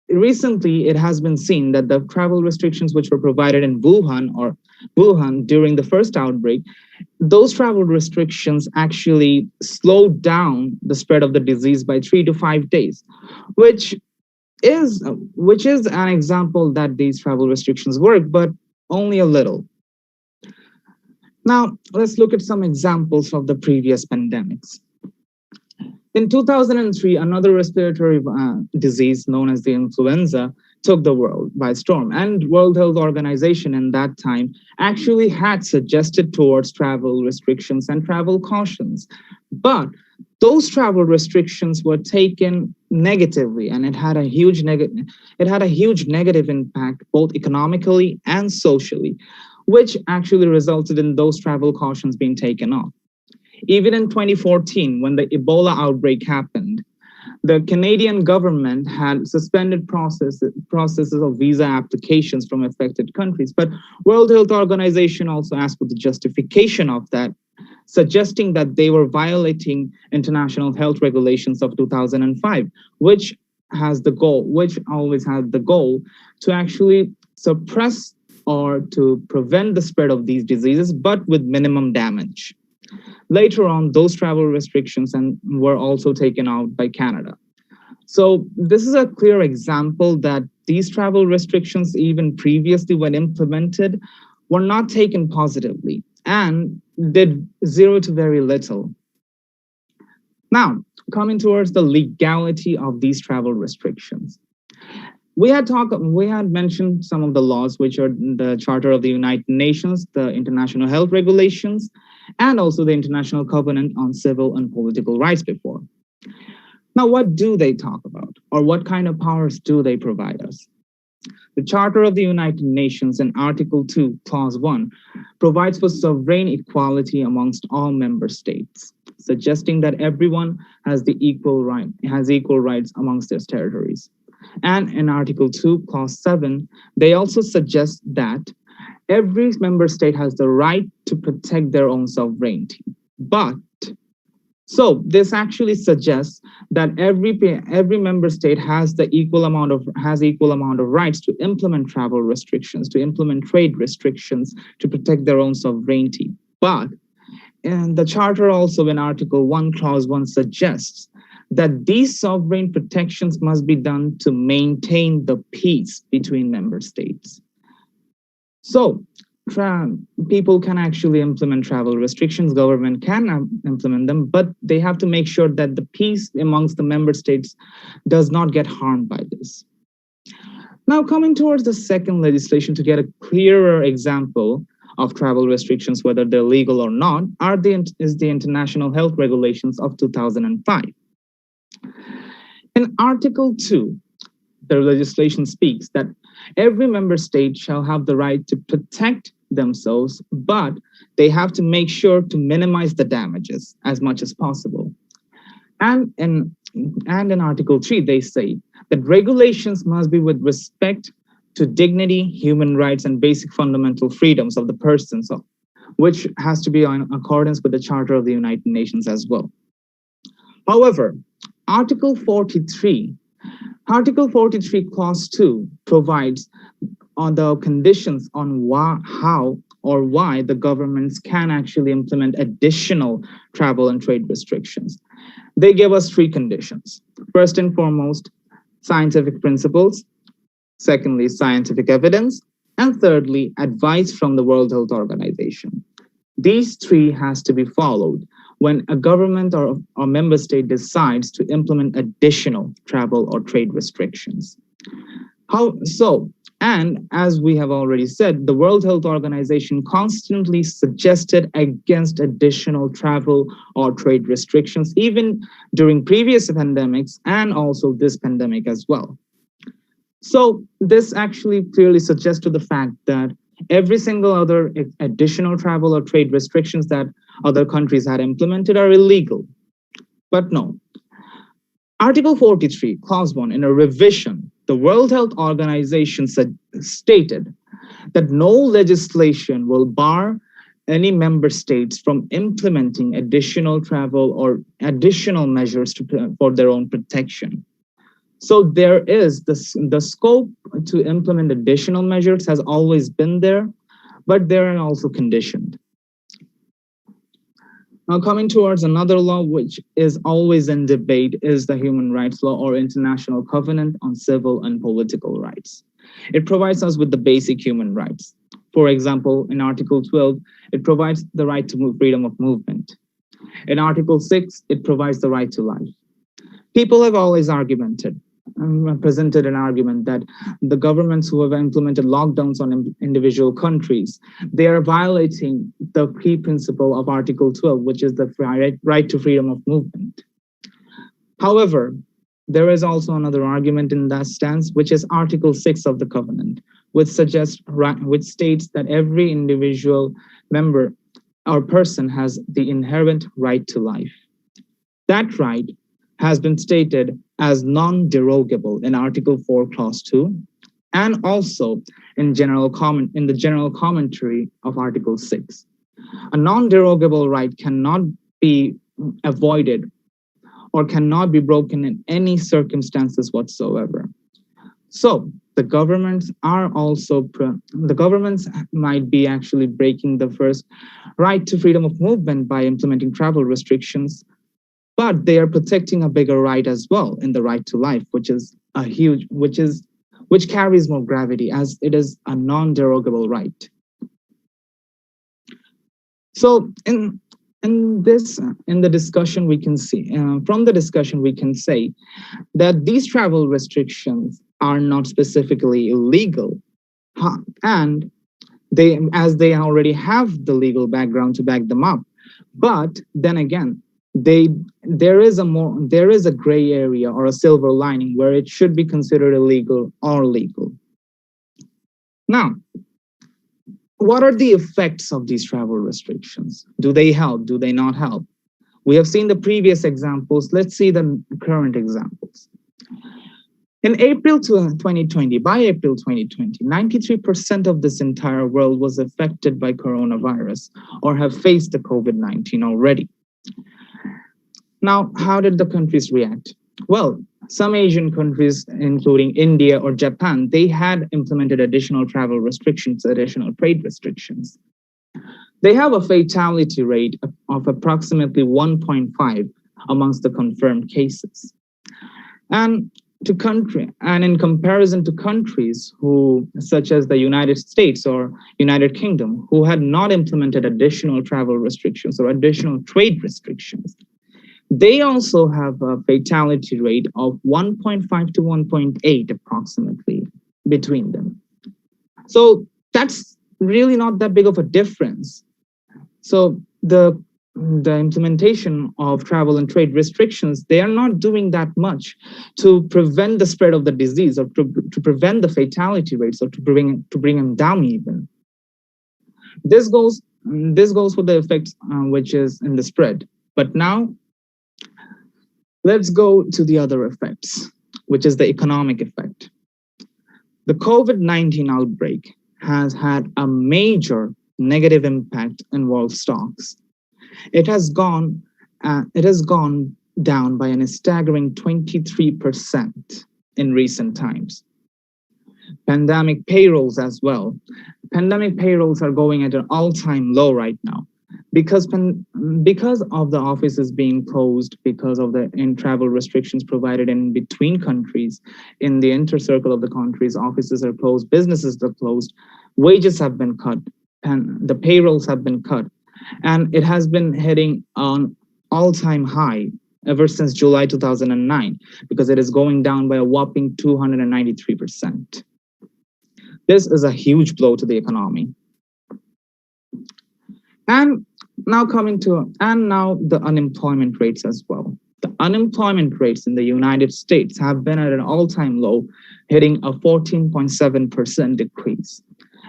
recently it has been seen that the travel restrictions which were provided in Wuhan during the first outbreak, those travel restrictions actually slowed down the spread of the disease by 3 to 5 days, which is an example that these travel restrictions work, but only a little. Now, let's look at some examples of the previous pandemics. In 2003, another respiratory disease known as the influenza took the world by storm, and World Health Organization in that time actually had suggested towards travel restrictions and travel cautions. But those travel restrictions were taken negatively, and it had a huge negative impact both economically and socially, which actually resulted in those travel cautions being taken off. Even in 2014, when the Ebola outbreak happened, the Canadian government had suspended processes of visa applications from affected countries. But World Health Organization also asked for the justification of that, suggesting that they were violating international health regulations of 2005, which always had the goal to actually suppress or to prevent the spread of these diseases, but with minimum damage. Later on, those travel restrictions were also taken out by Canada. So this is a clear example that these travel restrictions, even previously when implemented, were not taken positively and did zero to very little. Now, coming towards the legality of these travel restrictions. We had mentioned some of the laws, which are the Charter of the United Nations, the International Health Regulations, and also the International Covenant on Civil and Political Rights before. Now, what do they talk about, or what kind of powers do they provide us? The Charter of the United Nations in Article 2, Clause 1, provides for sovereign equality amongst all member states, suggesting that everyone has equal rights amongst their territories. And in Article 2, Clause 7, they also suggest that every member state has the right to protect their own sovereignty. So this actually suggests that every member state has equal amount of rights to implement travel restrictions, to implement trade restrictions, to protect their own sovereignty. But the Charter also in Article 1, Clause 1 suggests that these sovereign protections must be done to maintain the peace between member states. So people can actually implement travel restrictions, government can implement them, but they have to make sure that the peace amongst the member states does not get harmed by this. Now, coming towards the second legislation to get a clearer example of travel restrictions, whether they're legal or not, is the International Health Regulations of 2005. In Article 2, the legislation speaks that every member state shall have the right to protect themselves, but they have to make sure to minimize the damages as much as possible. And in Article 3, they say that regulations must be with respect to dignity, human rights, and basic fundamental freedoms of the persons, which has to be in accordance with the Charter of the United Nations as well. However, Article 43, Clause 2 provides on the conditions on why the governments can actually implement additional travel and trade restrictions. They give us three conditions. First and foremost, scientific principles. Secondly, scientific evidence. And thirdly, advice from the World Health Organization. These three has to be followed when a government or member state decides to implement additional travel or trade restrictions. And as we have already said, the World Health Organization constantly suggested against additional travel or trade restrictions, even during previous pandemics and also this pandemic as well. So this actually clearly suggests to the fact that every single other additional travel or trade restrictions that other countries had implemented are illegal. But no. Article 43, Clause 1, in a revision, the World Health Organization stated that no legislation will bar any member states from implementing additional travel or additional measures for their own protection. So there is the scope to implement additional measures has always been there, but they are also conditioned. Now, coming towards another law which is always in debate is the Human Rights Law or International Covenant on Civil and Political Rights. It provides us with the basic human rights. For example, in Article 12, it provides the right to freedom of movement. In Article 6, it provides the right to life. People have always presented an argument that the governments who have implemented lockdowns on individual countries, they are violating the key principle of Article 12, which is the right to freedom of movement. However, there is also another argument in that stance, which is Article 6 of the Covenant, which states that every individual member or person has the inherent right to life. That right has been stated as non-derogable in Article 4, Clause 2, and also in the general commentary of Article 6. A non-derogable right cannot be avoided or cannot be broken in any circumstances whatsoever. So the governments might be actually breaking the first right to freedom of movement by implementing travel restrictions, but they are protecting a bigger right as well in the right to life, which carries more gravity as it is a non-derogable right. So in the discussion, we can see from the discussion we can say that these travel restrictions are not specifically illegal, and as they already have the legal background to back them up. But then again, there is a gray area or a silver lining where it should be considered illegal or legal. Now, what are the effects of these travel restrictions? Do they help? Do they not help? We have seen the previous examples. Let's see the current examples. In April 2020, by April 2020, 93% of this entire world was affected by coronavirus or have faced the COVID-19 already. Now, how did the countries react? Well, some Asian countries, including India or Japan, they had implemented additional travel restrictions, additional trade restrictions. They have a fatality rate of approximately 1.5 amongst the confirmed cases. And And in comparison to countries such as the United States or United Kingdom, who had not implemented additional travel restrictions or additional trade restrictions, they also have a fatality rate of 1.5 to 1.8 approximately between them. So that's really not that big of a difference. So the implementation of travel and trade restrictions, they are not doing that much to prevent the spread of the disease or to prevent the fatality rates or to bring them down even. This goes for the effects which is in the spread. But now let's go to the other effects, which is the economic effect. The COVID-19 outbreak has had a major negative impact in world stocks. It has gone down by a staggering 23% in recent times. Pandemic payrolls as well. Pandemic payrolls are going at an all-time low right now because of the offices being closed, because of the travel restrictions provided in between countries, in the inter-circle of the countries, offices are closed, businesses are closed, wages have been cut, and the payrolls have been cut. And it has been hitting on all-time high ever since July 2009, because it is going down by a whopping 293%. This is a huge blow to the economy. And now the unemployment rates as well. The unemployment rates in the United States have been at an all-time low, hitting a 14.7% decrease.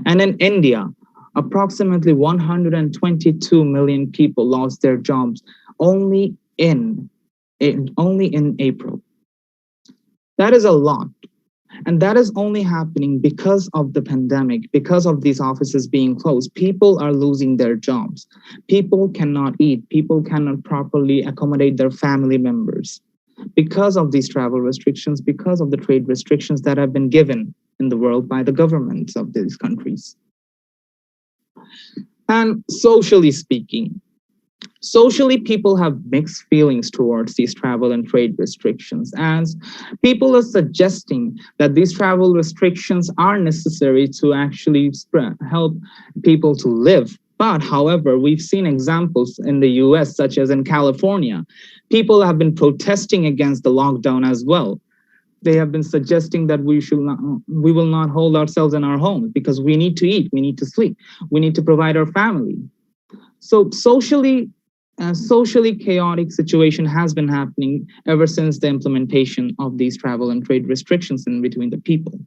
And in India, approximately 122 million people lost their jobs only in April. That is a lot. And that is only happening because of the pandemic, because of these offices being closed. People are losing their jobs. People cannot eat. People cannot properly accommodate their family members because of these travel restrictions, because of the trade restrictions that have been given in the world by the governments of these countries. And socially speaking, people have mixed feelings towards these travel and trade restrictions, as people are suggesting that these travel restrictions are necessary to actually help people to live. But however, we've seen examples in the US, such as in California. People have been protesting against the lockdown as well. They have been suggesting that we will not hold ourselves in our homes because we need to eat, we need to sleep, we need to provide our family. So socially chaotic situation has been happening ever since the implementation of these travel and trade restrictions in between the people.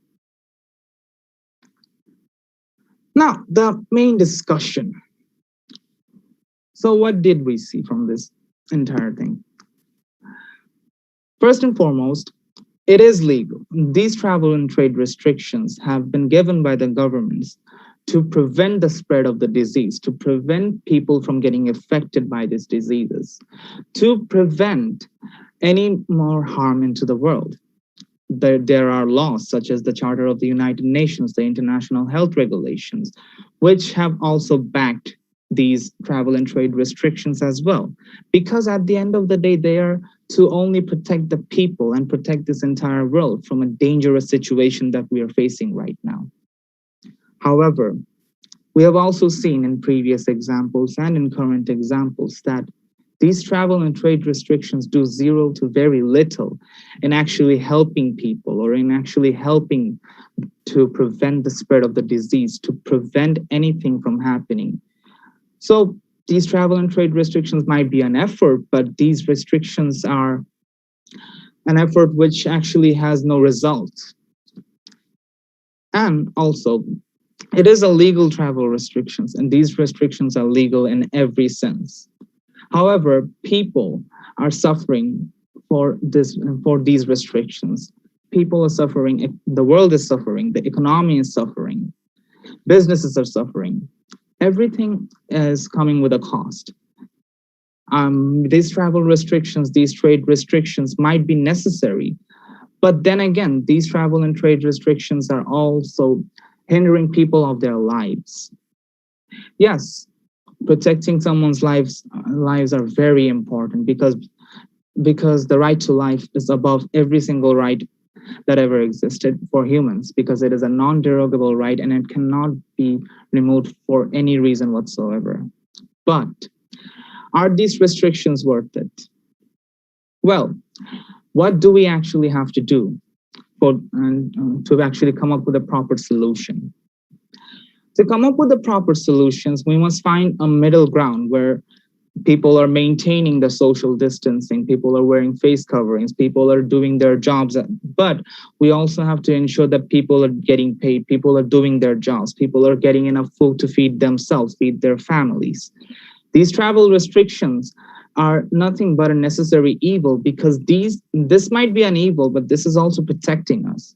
Now, the main discussion. So what did we see from this entire thing? First and foremost, it is legal. These travel and trade restrictions have been given by the governments to prevent the spread of the disease, to prevent people from getting affected by these diseases, to prevent any more harm into the world. There are laws such as the Charter of the United Nations, the International Health Regulations, which have also backed these travel and trade restrictions as well. Because at the end of the day, they are to only protect the people and protect this entire world from a dangerous situation that we are facing right now. However, we have also seen in previous examples and in current examples that these travel and trade restrictions do zero to very little in actually helping people or in actually helping to prevent the spread of the disease, to prevent anything from happening. So these travel and trade restrictions might be an effort, but these restrictions are an effort which actually has no results. And also, it is a legal travel restrictions, and these restrictions are legal in every sense. However, people are suffering for these restrictions. People are suffering, the world is suffering, the economy is suffering, businesses are suffering. Everything is coming with a cost. These travel restrictions, these trade restrictions might be necessary, but then again, these travel and trade restrictions are also hindering people of their lives. Yes, protecting someone's lives are very important because the right to life is above every single right that ever existed for humans, because it is a non-derogable right and it cannot be removed for any reason whatsoever. But are these restrictions worth it? Well, what do we actually have to do to actually come up with a proper solution? To come up with the proper solutions, we must find a middle ground where people are maintaining the social distancing, people are wearing face coverings, people are doing their jobs, but we also have to ensure that people are getting paid, people are doing their jobs, people are getting enough food to feed themselves, feed their families. These travel restrictions are nothing but a necessary evil, because this might be an evil, but this is also protecting us.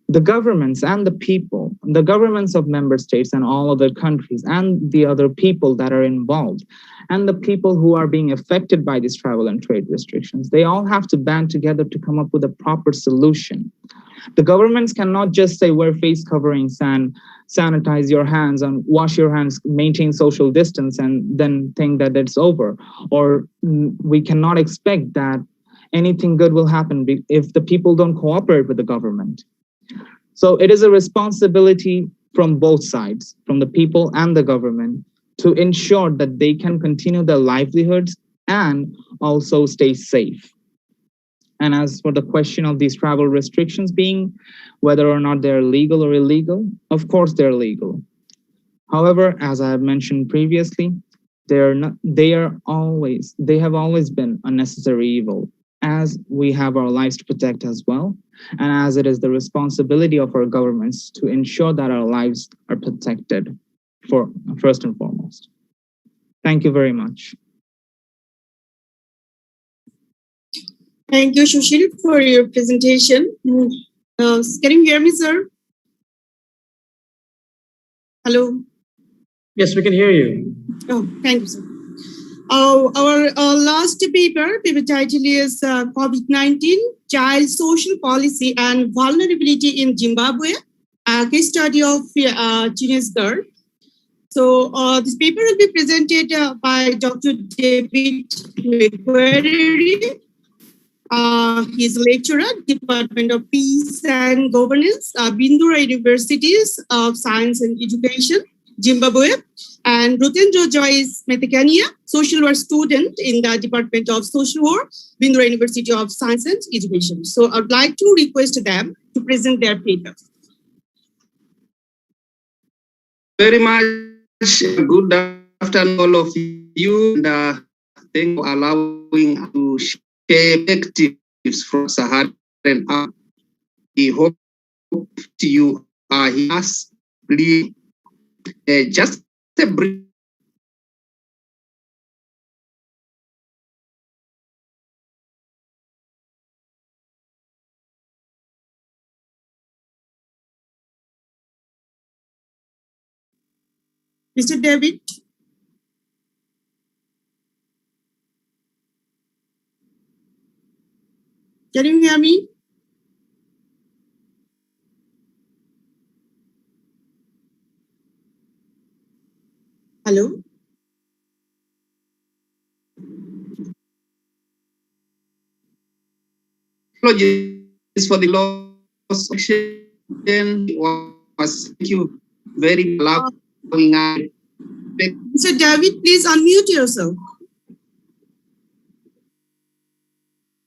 The governments and the people, the governments of member states and all other countries and the other people that are involved and the people who are being affected by these travel and trade restrictions, they all have to band together to come up with a proper solution. The governments cannot just say wear face coverings and sanitize your hands and wash your hands, maintain social distance, and then think that it's over. Or we cannot expect that anything good will happen if the people don't cooperate with the government. So it is a responsibility from both sides, from the people and the government, to ensure that they can continue their livelihoods and also stay safe. And as for the question of these travel restrictions being whether or not they're legal or illegal, of course they're legal. However, as I have mentioned previously, they have always been a necessary evil, as we have our lives to protect as well, and as it is the responsibility of our governments to ensure that our lives are protected first and foremost. Thank you very much. Thank you, Sushil, for your presentation. Can you hear me, sir? Hello? Yes, we can hear you. Oh, thank you, sir. Our last paper title is COVID-19, Child Social Policy and Vulnerability in Zimbabwe, a case study of teenage girl. So this paper will be presented by Dr. David McQuarrie. He's a lecturer, Department of Peace and Governance, Bindura Universities of Science and Education, Zimbabwe, and Rutendra Joyce Methekania, social work student in the Department of Social Work, Bindura University of Science and Education. So I'd like to request them to present their paper. Very much. Good afternoon, all of you, and thank you for allowing to share perspectives from Saharan Africa. We hope you are here. Just a brief. Mr. David? Can you hear me? Hello? Apologies for the loss of connection. Thank you very much. Mr. David, please unmute yourself.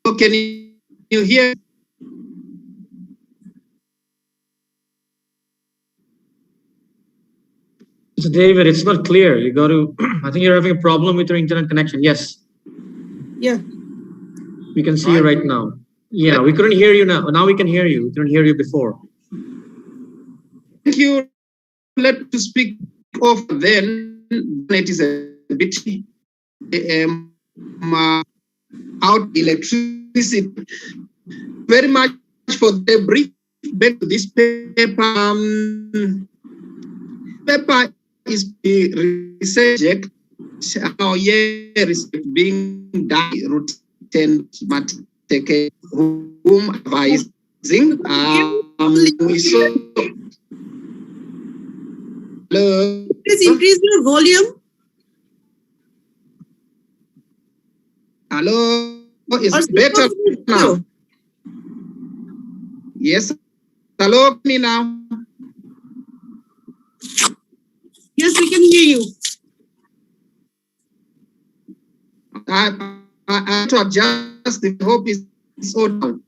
So can you hear? Mr. David, it's not clear. You got to, I think you're having a problem with your internet connection. Yes. Yeah. We can see you right now. Yeah, we couldn't hear you now. Now we can hear you. We couldn't hear you before. Thank you. Let to speak of then. It is a bit out electricity. Very much for the brief back to this paper. Paper is the research. Our year is being done routine take whom advising we saw. Please increase your volume. Hello, is it better now? Yes. Hello, me now. Yes, we can hear you. I have to adjust the hope is so down.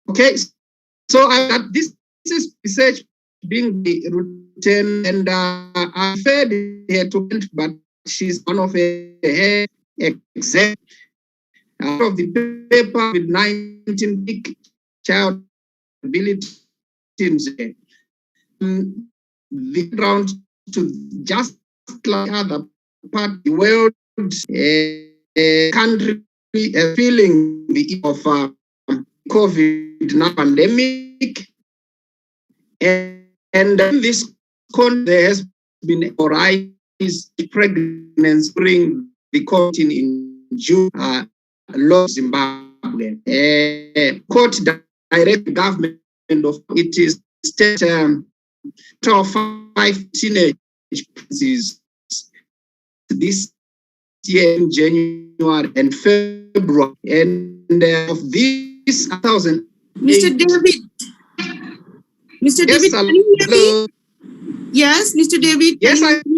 Okay, so this is research being written, and I referred her to, but she's one of her exec of the paper with 19 big child ability teams. The ground to just like other part of the world, country feeling the of COVID pandemic, and in this context, there has been a rise in pregnancy during the COVID in June, Zimbabwe. Court direct government of it is state of 5 teenage pregnancies this year in January and February, and of these 1,000. Mr. David. Mr. Yes, David, can you hear me? Yes, Mr. David. Yes, can you hear me?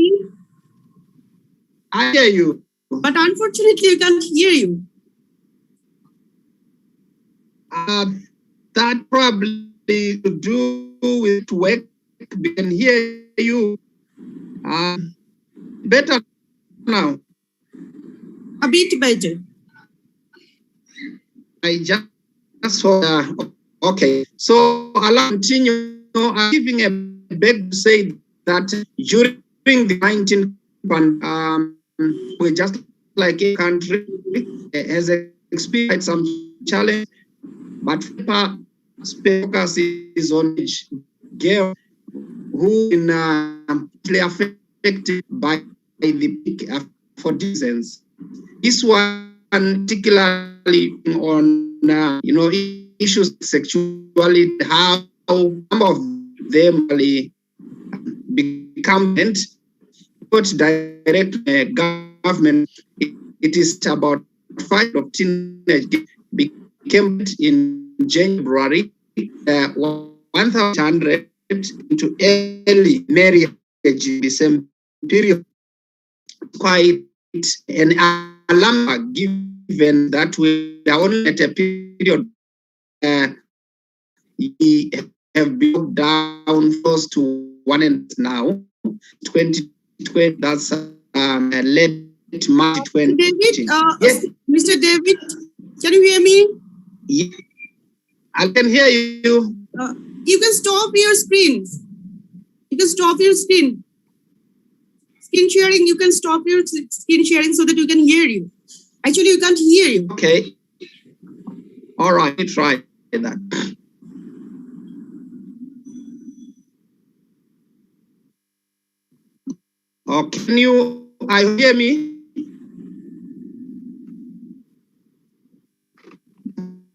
I hear you. But unfortunately, we can't hear you. That probably to do with work. We can hear you better now. A bit better. I just saw. Okay, so I'll continue. I'm giving a beg to say that during the 19th we just like a country has experienced some challenge, but focus is on girl who in affected by the peak for distance. This one particularly on issues sexuality, how some of them become but direct government. It is about 5 of teenage became in January 1,100 into early marriage in the same period. Quite an alarm given that we are only at a period we have been down close to 1 and now 2020. That's late March 2020. David, yes. Mr. David, can you hear me? Yeah. I can hear you. You can stop your screens. You can stop your screen. Screen sharing, you can stop your screen sharing so that you can hear you. Actually, you can't hear you. Okay. All right, let me try that. Oh, can you hear me?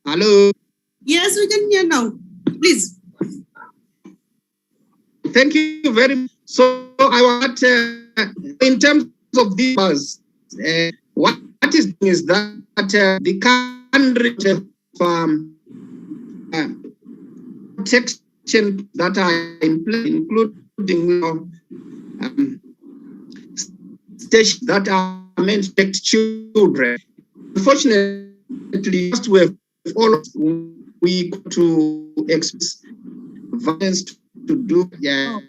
Hello? Yes, we can hear now. Please. Thank you very much. So I want, in terms of the buzz, what is that the country protection that are in place, including stations that are meant to protect children. Unfortunately, just we to expect violence to do child.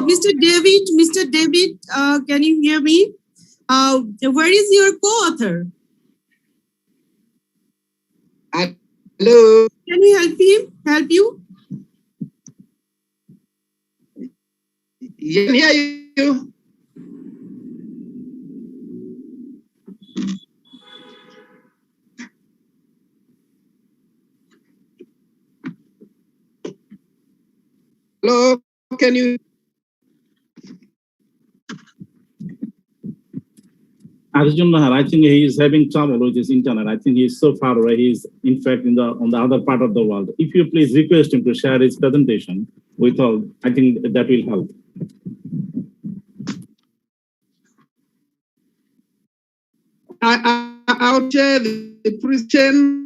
Mr. David, can you hear me? Where is your co-author? Hello. Can you help you? Yeah, can hear you. Hello, can you? Arjun Nahar, I think he is having trouble with his internet. I think he is so far away. He is, in fact, on the other part of the world. If you please request him to share his presentation with all, I think that will help. I'll share the presentation.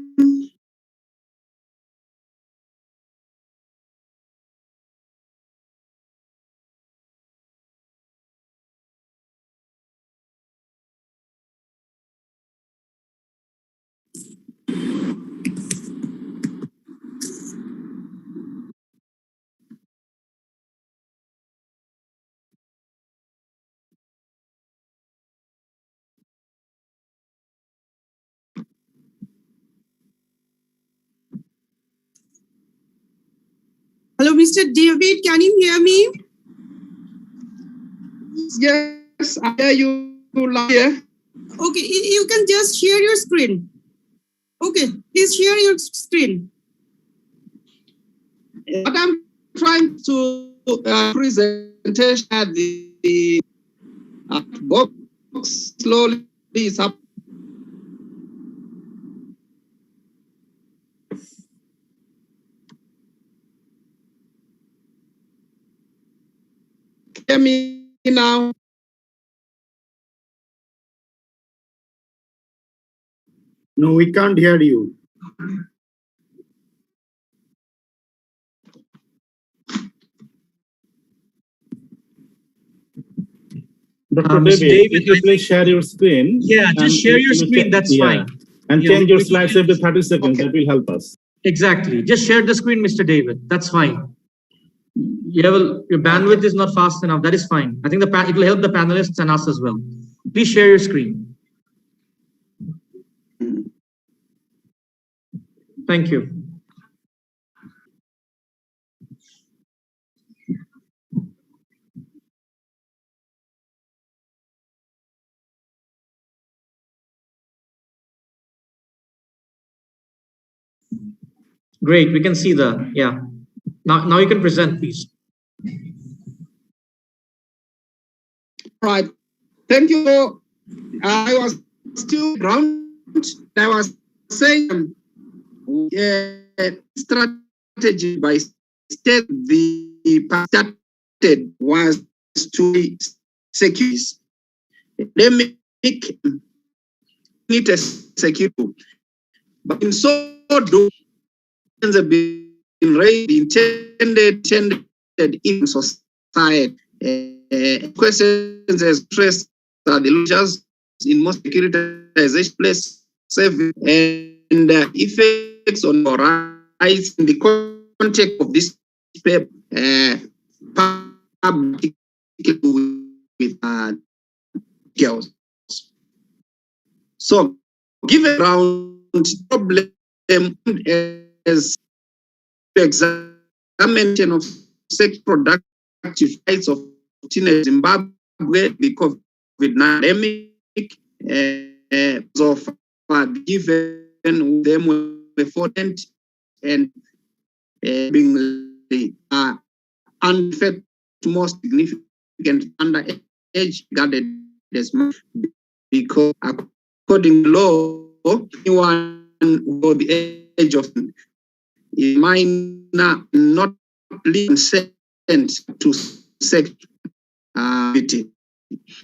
Hello, Mr. David, can you hear me? Yes, I hear you here. Okay, you can just share your screen. Okay, please share your screen. But I'm trying to presentation at the box slowly is up. Hear me now? No, we can't hear you. Dr. David, if you please share your screen. Yeah, just share your screen, that's fine. And change your slides every 30 seconds, that will help us. Exactly. Just share the screen, Mr. David. That's fine. Your bandwidth is not fast enough. That is fine. I think it will help the panelists and us as well. Please share your screen. Thank you. Great. We can see now you can present, please. Right. Thank you. I was still around. I was saying strategy by state the started was to secure pandemic it a security. But in so doing, have been raised intended in society. Questions expressed are the losers in most securitization place service and effects on our rights in the context of this paper, public with girls. So, given around problem as examination of sex productive rights of teenage Zimbabwe because with pandemic of given them important and being unfit most significant underage guarded as much because according to law, anyone over the age of a minor not consent to sex activity.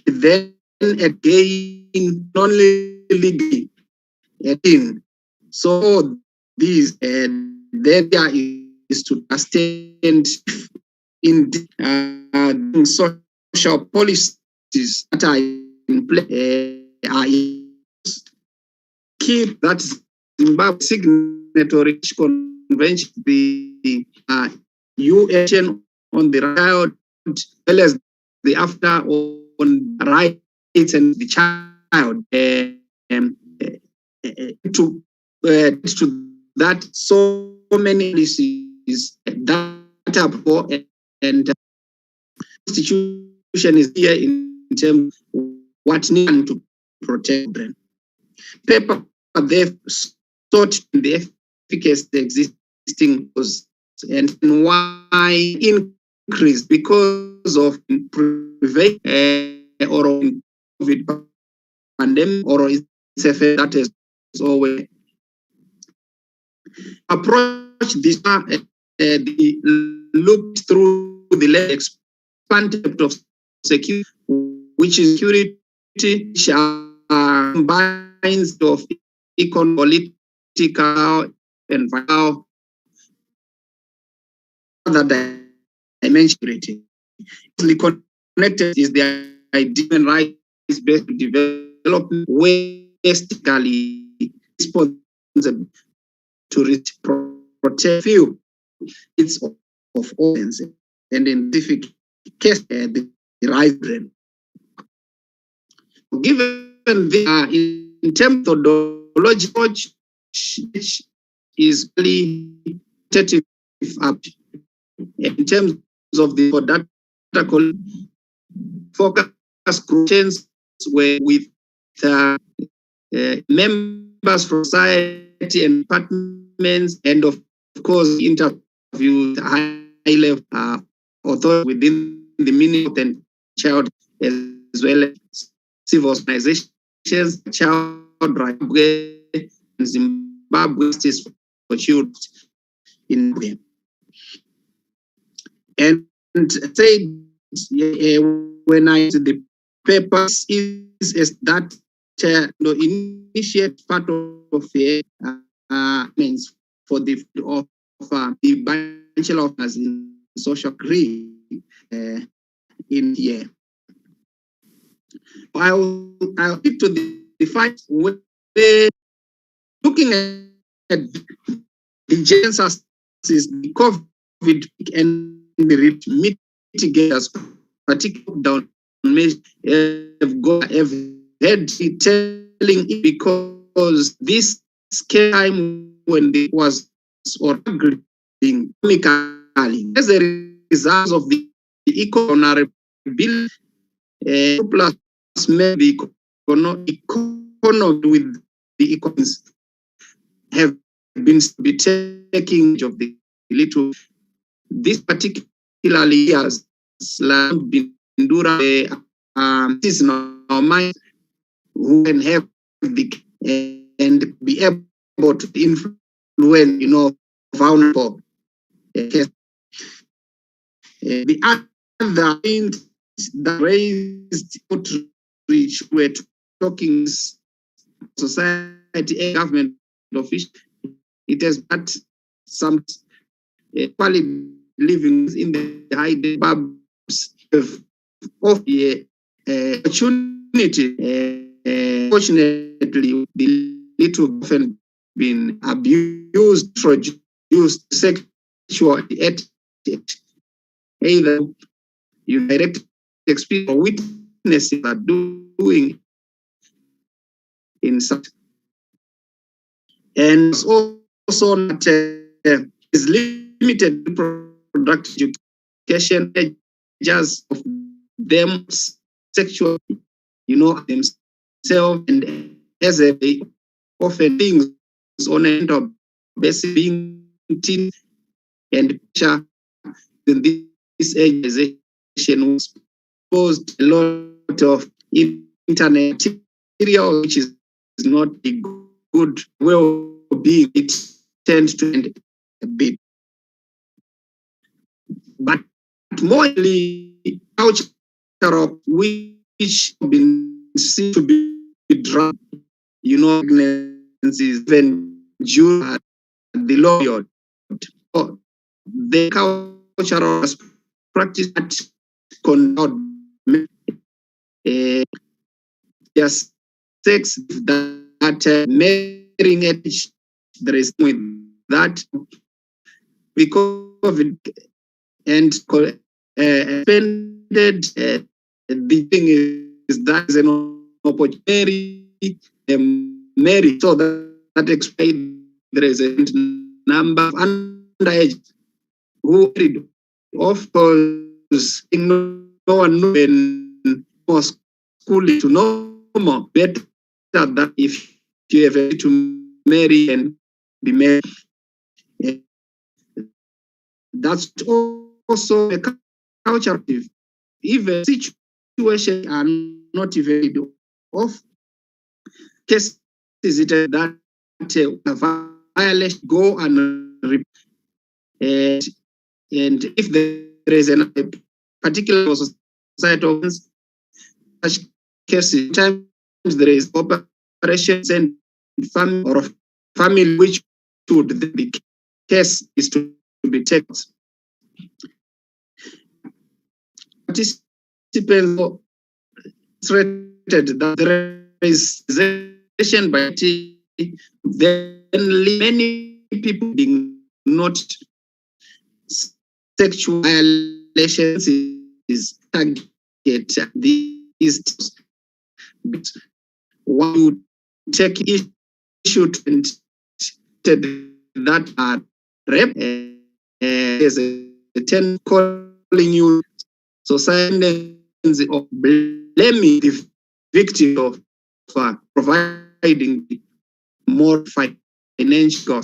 Then again, only legally 18. So these then there is to stand in social policies that are in place keep that Zimbabwe signatory convention, the UN on the right, as well as the after on rights and the child to that so many policies that are for and constitution is here in terms of what needs to protect them. Paper they've sought the efficacy of the existing laws and why increase because of prevention or COVID pandemic or its effect that is always approach this look through the expanded of security, which is security combines of economic, political, and other dimension. Connected is the idea and rights-based development holistically responsible to protect few it's of audience and identify the right brain. Given the in terms of methodology, which is really tentative up in terms of the data focus questions were with members from society and departments, and of course interviewed high-level authorities within the Ministry and Child, as well as civil organizations, child rights, Zimbabwe Justice for Children in Zimbabwe. And say when I the papers is that initiate part of the means for the the Bachelor of Arts in Social Career in here. I'll speak to the fact where looking at the census is the COVID and the mitigators, particularly down measures have had telling it because this time when it was struggling economically as a result of the economic bill plus maybe economy with the economies have been taking of the little this particularly has been this our mind who can have the and be able to influence vulnerable the other things that raised outreach were talking society and government officials. It has got some quality living in the high suburbs of the opportunity. Fortunately, the little often been abused, produced sexual either you direct experience or witnesses are doing in such. And also not is limited reproductive education just of them sexual, themselves and as a often things on end of basic being teen and picture in this organization was exposed a lot of internet material which is not a good well-being. It tends to end a bit. But morally, cultural which have been seen to be drug, even due the law, the cultural practice that cannot just sex that marrying age there is with that because of it and expanded the thing is that is an opportunity marry so that explains there is a number of underage who married. Of course, no one knows more schooling to know more better than if you have to marry and be married. That's also a culture. Even situations are not even of cases that violation go and if there is a particular society of such cases, time there is operations and family or family which should the case is to be taken. Participants stated that there is session by then many people being not sexual violations is target these one you take issue that are rape is a 10 calling you society of blaming the victim of providing more financial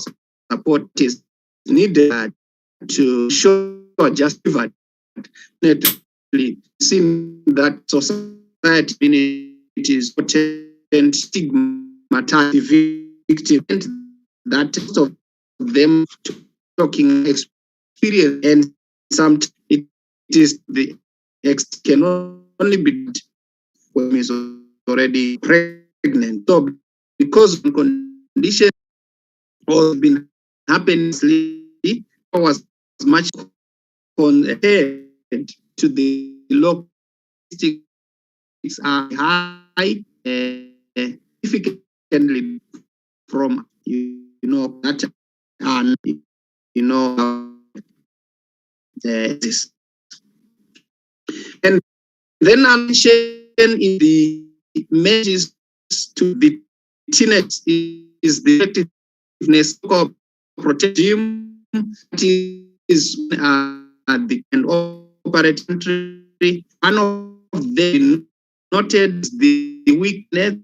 support is needed to show justified seeing that society is potent stigmatized the victim and that of them talking experience and some it is the can only be when is already pregnant. So because condition has been happening, was much compared to the low statistics are high significantly from that and this and then addition in the measures to the teenage is the effectiveness of protection is the and operate country. One of them noted the weakness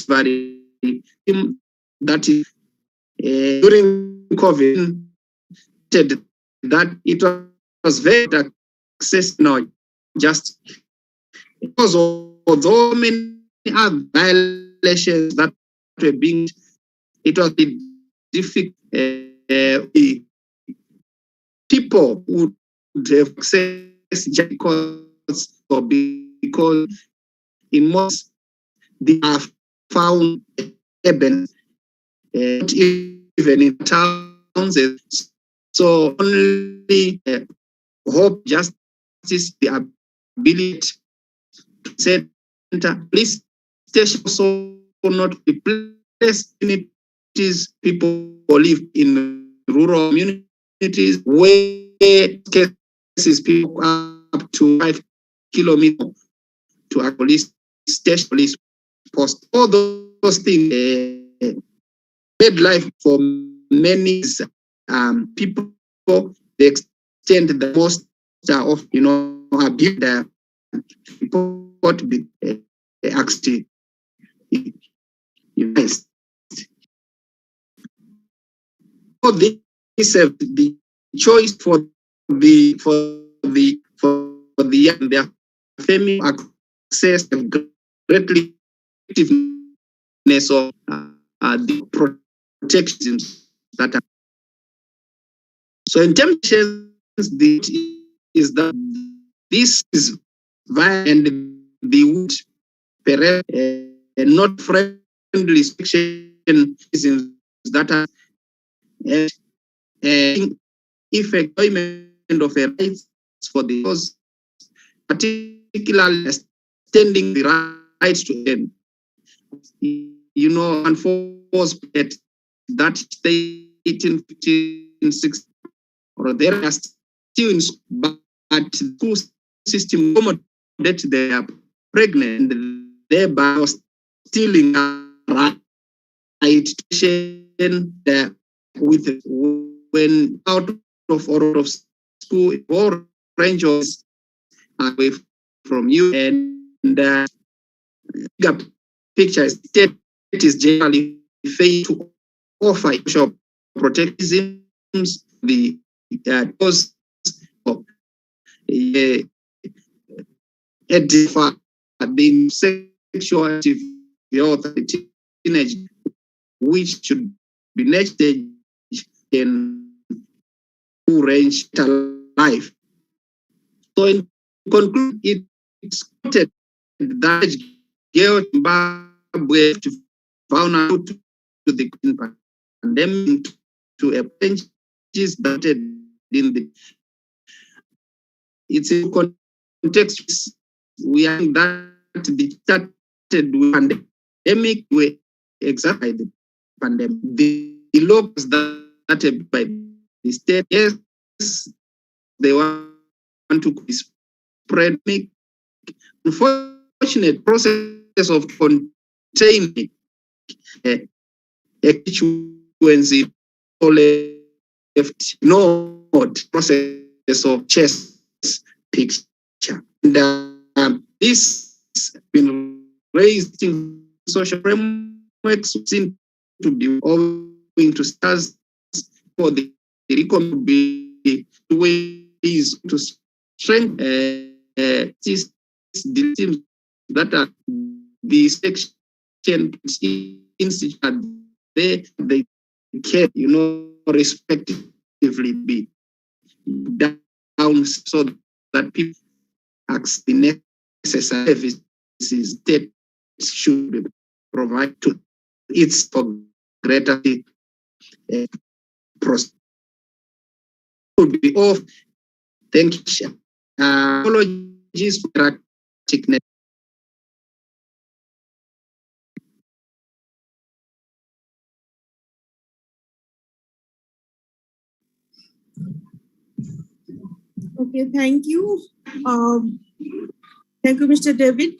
very that is during COVID that it was very access now just because although many other violations that were being it was difficult people would have access just because in most they are found evidence even in towns. So only hope justice the ability to center police station so not replace communities people who live in rural communities where cases people up to 5 kilometers to a police station, police post. All those things made life for many people the extent the most of abuse the report be actually so this is the choice for the young their family access and greatly effectiveness of the protections that are. So in terms of is that this is violent and the would not friendly section that are if employment of a rights for the cause, particularly extending the rights to them, enforced at that state 1856 or there are still in but the school system accommodate they are pregnant and thereby stealing right with when out of school or range away from you and the picture is that it is generally failed to offer social protections the cause of being sexual activity of the teenage which should be next in full range life. So in conclusion, it's quoted that girl we have to found out to the pandemic to a changes that in the it's a context we are that the started with pandemic we exactly the pandemic the laws that started by the state, yes, they want to spread me. Unfortunate process of containing a HUNC left node process of chess picture. And this has been raised in social frameworks seem to be owing to stars for the recommended ways to strengthen these teams that are the section institute they can respectively be down so that people access the necessary services that should be provided to its for greater process. Would be off. Thank you. Apologies for erraticness. Okay, thank you. Thank you, Mr. David.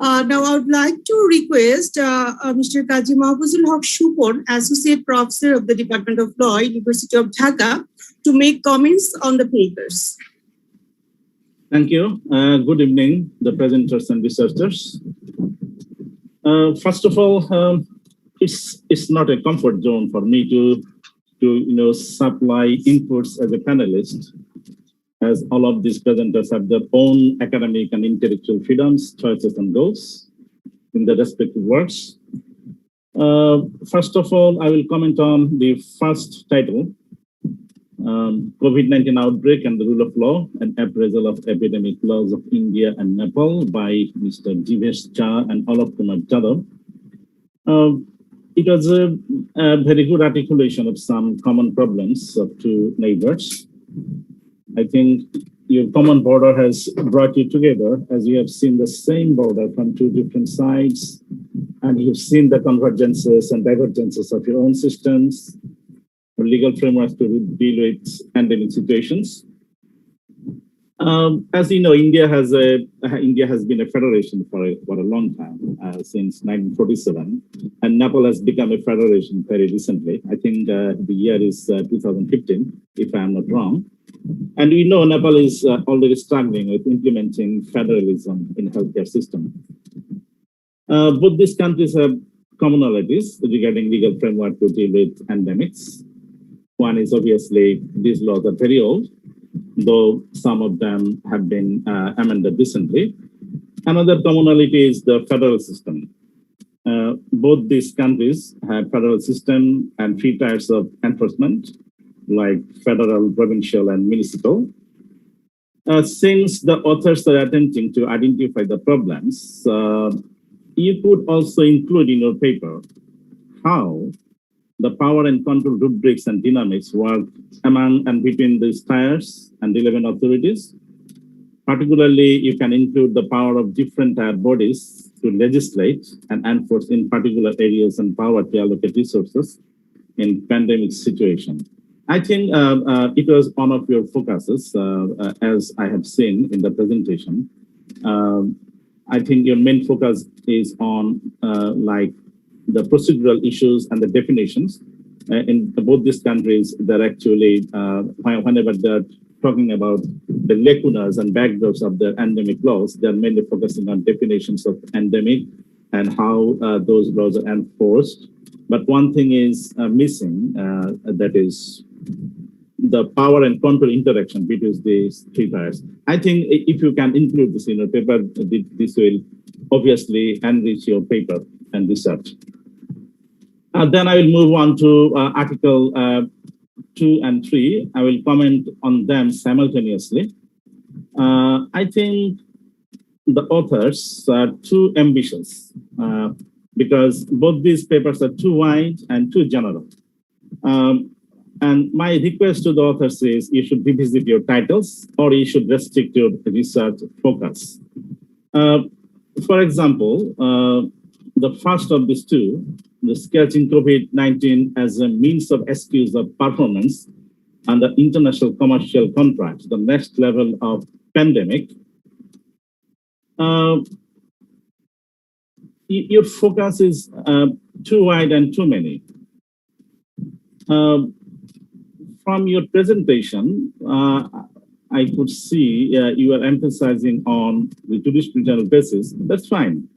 Now I would like to request Mr. Kaji Mahfuzul Haq Shupon, Associate Professor of the Department of Law, University of Dhaka, to make comments on the papers. Thank you. Good evening, the presenters and researchers. First of all, it's not a comfort zone for me to supply inputs as a panelist, as all of these presenters have their own academic and intellectual freedoms, choices, and goals in their respective works. First of all, I will comment on the first title, COVID-19 Outbreak and the Rule of Law, an appraisal of epidemic laws of India and Nepal by Mr. Jivesh Jha and Alok Kumar Jadhav. It was a very good articulation of some common problems of two neighbors. I think your common border has brought you together, as you have seen the same border from two different sides, and you've seen the convergences and divergences of your own systems, or legal frameworks to deal with pandemic situations. As you know, India has been a federation for a long time, since 1947, and Nepal has become a federation very recently. I think the year is 2015, if I'm not wrong. And we know Nepal is already struggling with implementing federalism in healthcare system. Both these countries have commonalities regarding legal framework to deal with pandemics. One is obviously these laws are very old, though some of them have been amended recently. Another commonality is the federal system. Both these countries have federal system and three tiers of enforcement, like federal, provincial, and municipal. Since the authors are attempting to identify the problems, you could also include in your paper how the power and control rubrics and dynamics work among and between these tiers and relevant authorities. Particularly, you can include the power of different tier bodies to legislate and enforce in particular areas and power to allocate resources in pandemic situation. I think it was one of your focuses, as I have seen in the presentation. I think your main focus is on like the procedural issues and the definitions. In both these countries, they're actually, whenever they're talking about the lacunas and backdrops of the endemic laws, they're mainly focusing on definitions of endemic and how those laws are enforced. But one thing is missing, that is the power and control interaction between these three tiers. I think if you can include this in your paper, this will obviously enrich your paper and research. Then I will move on to Article 2 and 3. I will comment on them simultaneously. I think the authors are too ambitious because both these papers are too wide and too general. And my request to the authors is you should revisit your titles or you should restrict your research focus. For example, the first of these two, the sketching COVID-19 as a means of excuse of performance under international commercial contracts, the next level of pandemic. Your focus is too wide and too many. From your presentation, I could see you are emphasizing on the jurisprudential basis. That's fine.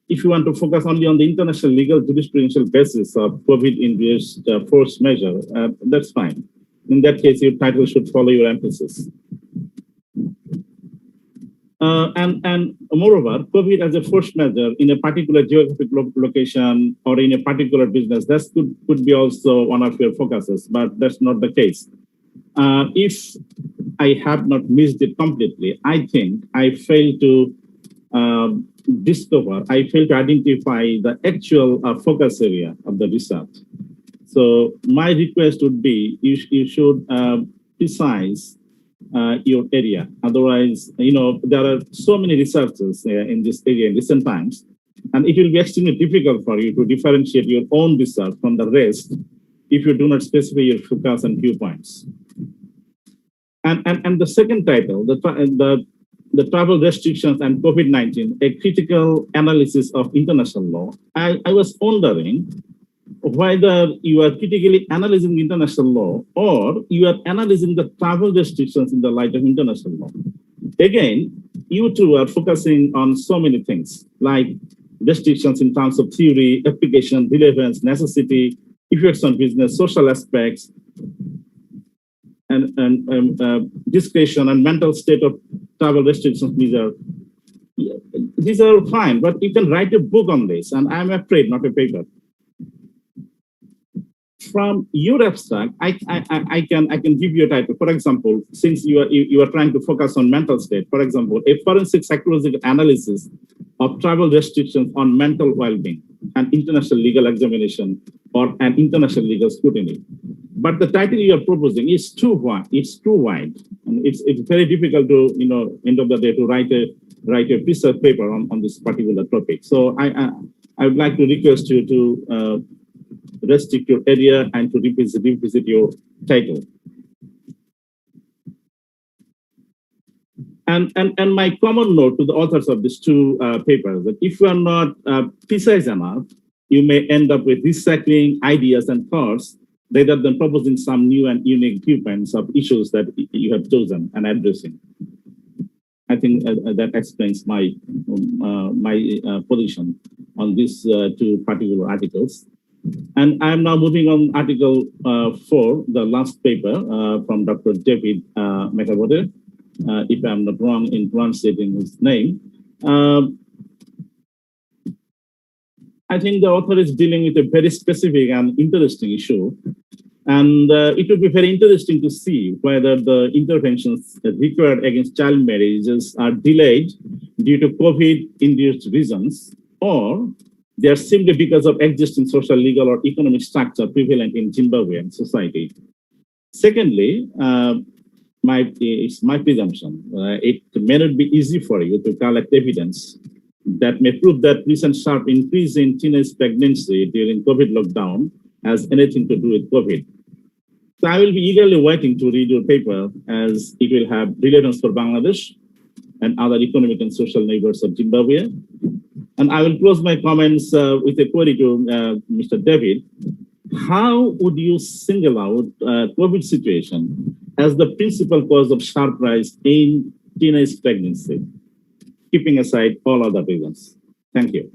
If you want to focus only on the international legal jurisprudential basis of COVID-induced force measure, that's fine. In that case, your title should follow your emphasis. And moreover, COVID as a force measure in a particular geographic location or in a particular business, that could be also one of your focuses, but that's not the case. If I have not missed it completely, I think I failed to I failed to identify the actual focus area of the research. So my request would be you should precise your area. Otherwise, there are so many researchers in this area in recent times, and it will be extremely difficult for you to differentiate your own research from the rest if you do not specify your focus and viewpoints. And the second title, the travel restrictions and COVID-19, a critical analysis of international law. I was wondering whether you are critically analyzing international law or you are analyzing the travel restrictions in the light of international law. Again, you two are focusing on so many things like restrictions in terms of theory, application, relevance, necessity, effects on business, social aspects, and discretion and mental state of travel restrictions. These are fine, but you can write a book on this, and I'm afraid not a paper. From your abstract, I can give you a title. For example, since you are trying to focus on mental state, for example, a forensic psychological analysis of travel restrictions on mental well-being, an international legal examination, or an international legal scrutiny. But the title you are proposing is too wide. It's too wide, and it's very difficult to end of the day to write a research paper on this particular topic. So I would like to request you to restrict your area and to revisit your title. And my common note to the authors of these two papers that if you are not precise enough, you may end up with recycling ideas and thoughts rather than proposing some new and unique viewpoints of issues that you have chosen and addressing. I think that explains my position on these two particular articles. And I'm now moving on Article 4, the last paper from Dr. David McAvoy, if I'm not wrong in pronouncing his name. I think the author is dealing with a very specific and interesting issue. And it would be very interesting to see whether the interventions required against child marriages are delayed due to COVID-induced reasons, or they are simply because of existing social, legal, or economic structure prevalent in Zimbabwean society. Secondly, it's my presumption. It may not be easy for you to collect evidence that may prove that recent sharp increase in teenage pregnancy during COVID lockdown has anything to do with COVID. So I will be eagerly waiting to read your paper as it will have relevance for Bangladesh and other economic and social neighbors of Zimbabwe. And I will close my comments with a query to Mr. David. How would you single out COVID situation as the principal cause of sharp rise in teenage pregnancy, keeping aside all other reasons? Thank you.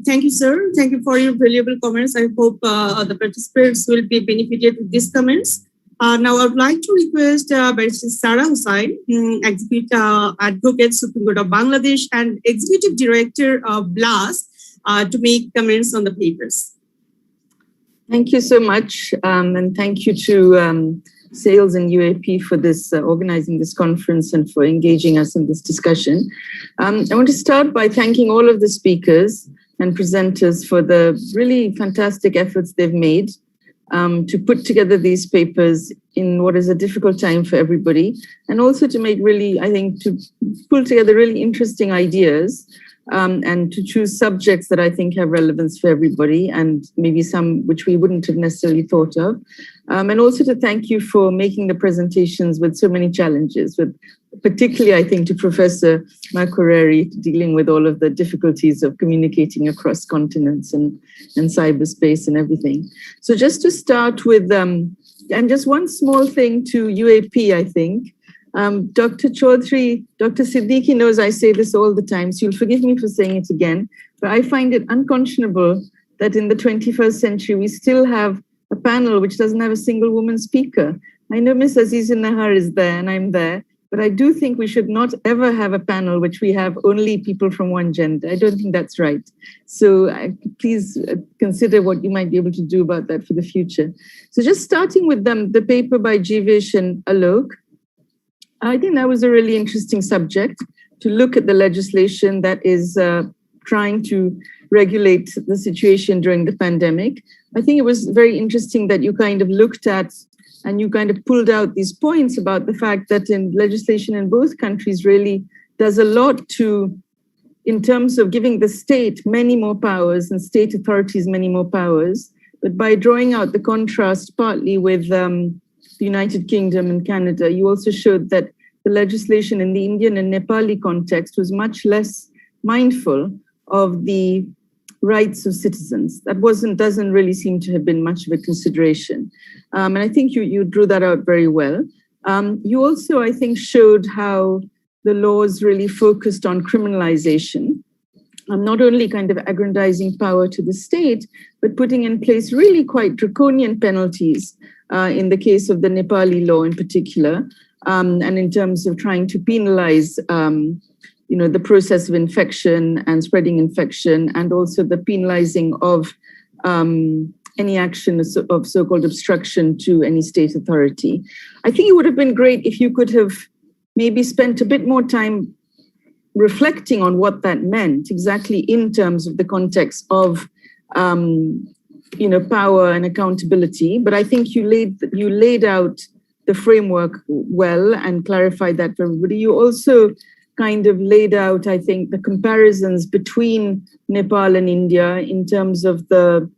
Thank you, sir. Thank you for your valuable comments. I hope the participants will be benefited with these comments. Now, I would like to request Barrister Sarah Hussain, Executive Advocate, Supreme Court of Bangladesh, and Executive Director of BLAS, to make comments on the papers. Thank you so much, and thank you to UMSAILS and UAP for this organizing this conference and for engaging us in this discussion. I want to start by thanking all of the speakers and presenters for the really fantastic efforts they've made to put together these papers in what is a difficult time for everybody, and also to make really, I think, to pull together really interesting ideas and to choose subjects that I think have relevance for everybody, and maybe some which we wouldn't have necessarily thought of. And also to thank you for making the presentations with so many challenges, with particularly, I think, to Professor MAJEURE, dealing with all of the difficulties of communicating across continents and cyberspace and everything. So just to start with, and just one small thing to UAP, I think. Dr. Chaudhry, Dr. Siddiqui knows I say this all the time, so you'll forgive me for saying it again, but I find it unconscionable that in the 21st century, we still have a panel which doesn't have a single woman speaker. I know Ms. Azizun Nahar is there and I'm there, but I do think we should not ever have a panel which we have only people from one gender. I don't think that's right. So please consider what you might be able to do about that for the future. So just starting with the paper by Jivesh and Alok, I think that was a really interesting subject to look at the legislation that is trying to regulate the situation during the pandemic. I think it was very interesting that you kind of looked at and you kind of pulled out these points about the fact that in legislation in both countries really does a lot to, in terms of giving the state many more powers and state authorities many more powers. But by drawing out the contrast partly with the United Kingdom and Canada, you also showed that the legislation in the Indian and Nepali context was much less mindful of the rights of citizens. That doesn't really seem to have been much of a consideration. And I think you drew that out very well. You also, I think, showed how the laws really focused on criminalization, not only kind of aggrandizing power to the state, but putting in place really quite draconian penalties in the case of the Nepali law in particular, and in terms of trying to penalize the process of infection and spreading infection, and also the penalizing of any action of so-called obstruction to any state authority. I think it would have been great if you could have maybe spent a bit more time reflecting on what that meant exactly in terms of the context of power and accountability. But I think you laid out the framework well and clarified that for everybody. You also kind of laid out, I think, the comparisons between Nepal and India in terms of the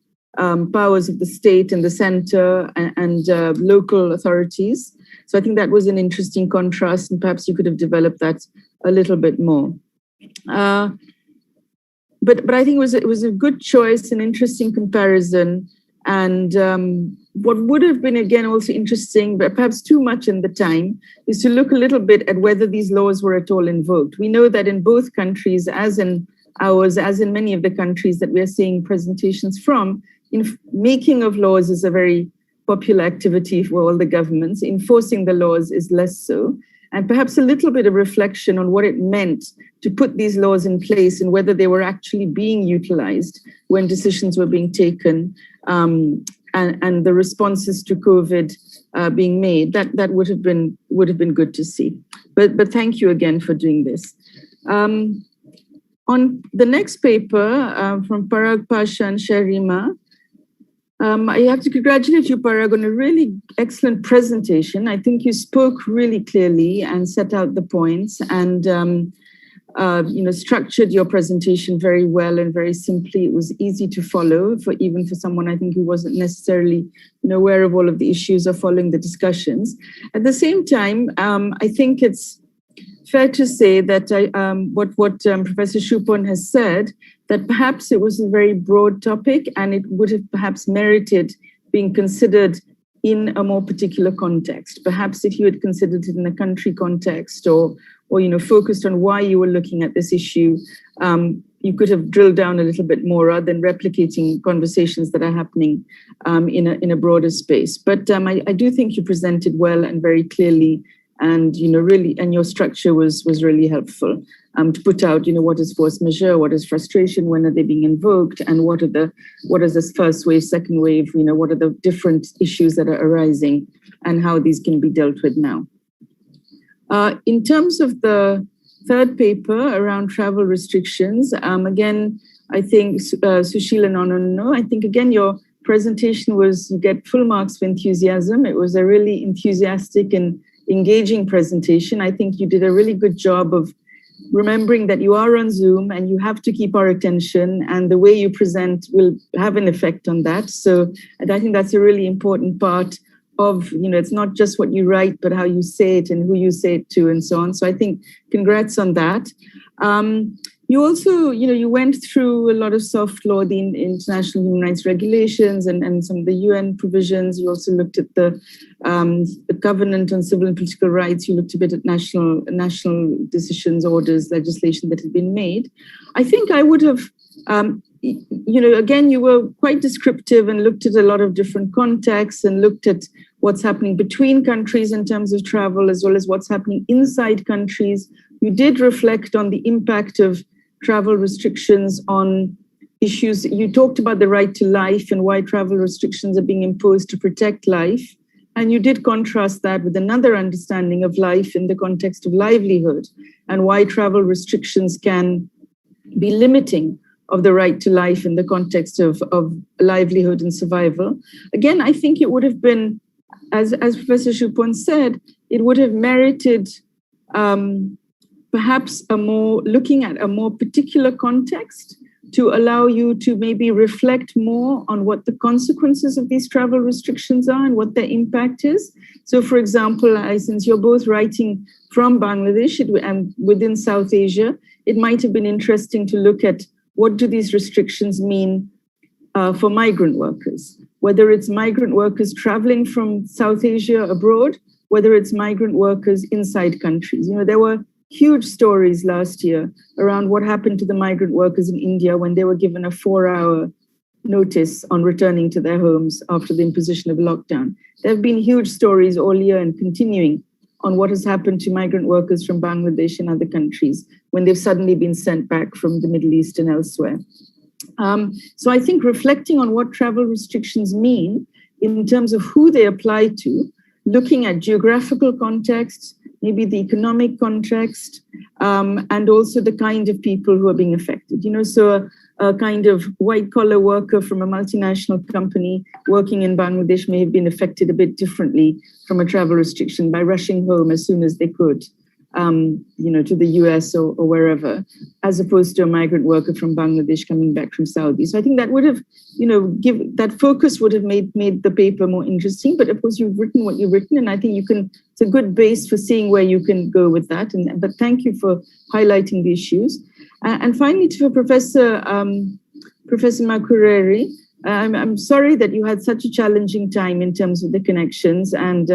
powers of the state and the center and local authorities. So I think that was an interesting contrast, and perhaps you could have developed that a little bit more. But I think it was a good choice, an interesting comparison. And what would have been, again, also interesting, but perhaps too much in the time, is to look a little bit at whether these laws were at all invoked. We know that in both countries, as in ours, as in many of the countries that we are seeing presentations from, making of laws is a very popular activity for all the governments. Enforcing the laws is less so. And perhaps a little bit of reflection on what it meant to put these laws in place and whether they were actually being utilized when decisions were being taken, and the responses to COVID being made. That would have been good to see. But thank you again for doing this. On the next paper from Parag Pasha and Sharima, I have to congratulate you, Parag, on a really excellent presentation. I think you spoke really clearly and set out the points and structured your presentation very well and very simply. It was easy to follow even for someone, I think, who wasn't necessarily aware of all of the issues or following the discussions. At the same time, I think it's fair to say that what Professor Shupon has said, that perhaps it was a very broad topic and it would have perhaps merited being considered in a more particular context. Perhaps if you had considered it in a country context or focused on why you were looking at this issue, you could have drilled down a little bit more rather than replicating conversations that are happening in a broader space. But I do think you presented well and very clearly And, really, and your structure was really helpful to put out, what is force majeure, what is frustration, when are they being invoked, and what is this first wave, second wave, what are the different issues that are arising and how these can be dealt with now. In terms of the third paper around travel restrictions, again, I think Sushil and Anand, I think again, your presentation you get full marks for enthusiasm. It was a really enthusiastic and engaging presentation. I think you did a really good job of remembering that you are on Zoom and you have to keep our attention, and the way you present will have an effect on that. So I think that's a really important part of, it's not just what you write, but how you say it and who you say it to and so on. So I think congrats on that. You also, you went through a lot of soft law, the international human rights regulations and some of the UN provisions. You also looked at the Covenant on Civil and Political Rights. You looked a bit at national decisions, orders, legislation that had been made. I think I would have, again, you were quite descriptive and looked at a lot of different contexts and looked at what's happening between countries in terms of travel, as well as what's happening inside countries. You did reflect on the impact of travel restrictions on issues. You talked about the right to life and why travel restrictions are being imposed to protect life. And you did contrast that with another understanding of life in the context of livelihood and why travel restrictions can be limiting of the right to life in the context of livelihood and survival. Again, I think it would have been, as Professor Shupon said, it would have merited perhaps looking at a more particular context to allow you to maybe reflect more on what the consequences of these travel restrictions are and what their impact is. So, for example, since you're both writing from Bangladesh and within South Asia, it might have been interesting to look at what do these restrictions mean for migrant workers, whether it's migrant workers traveling from South Asia abroad, whether it's migrant workers inside countries. There were huge stories last year around what happened to the migrant workers in India when they were given a 4-hour notice on returning to their homes after the imposition of lockdown. There have been huge stories all year and continuing on what has happened to migrant workers from Bangladesh and other countries when they've suddenly been sent back from the Middle East and elsewhere. So I think reflecting on what travel restrictions mean in terms of who they apply to, looking at geographical context, maybe the economic context, and also the kind of people who are being affected. So a kind of white-collar worker from a multinational company working in Bangladesh may have been affected a bit differently from a travel restriction by rushing home as soon as they could, to the US or wherever, as opposed to a migrant worker from Bangladesh coming back from Saudi. So I think that would have, that focus would have made the paper more interesting. But of course, you've written what you've written, and I think it's a good base for seeing where you can go with that. But thank you for highlighting the issues. And finally, to Professor Makureri, I'm sorry that you had such a challenging time in terms of the connections, and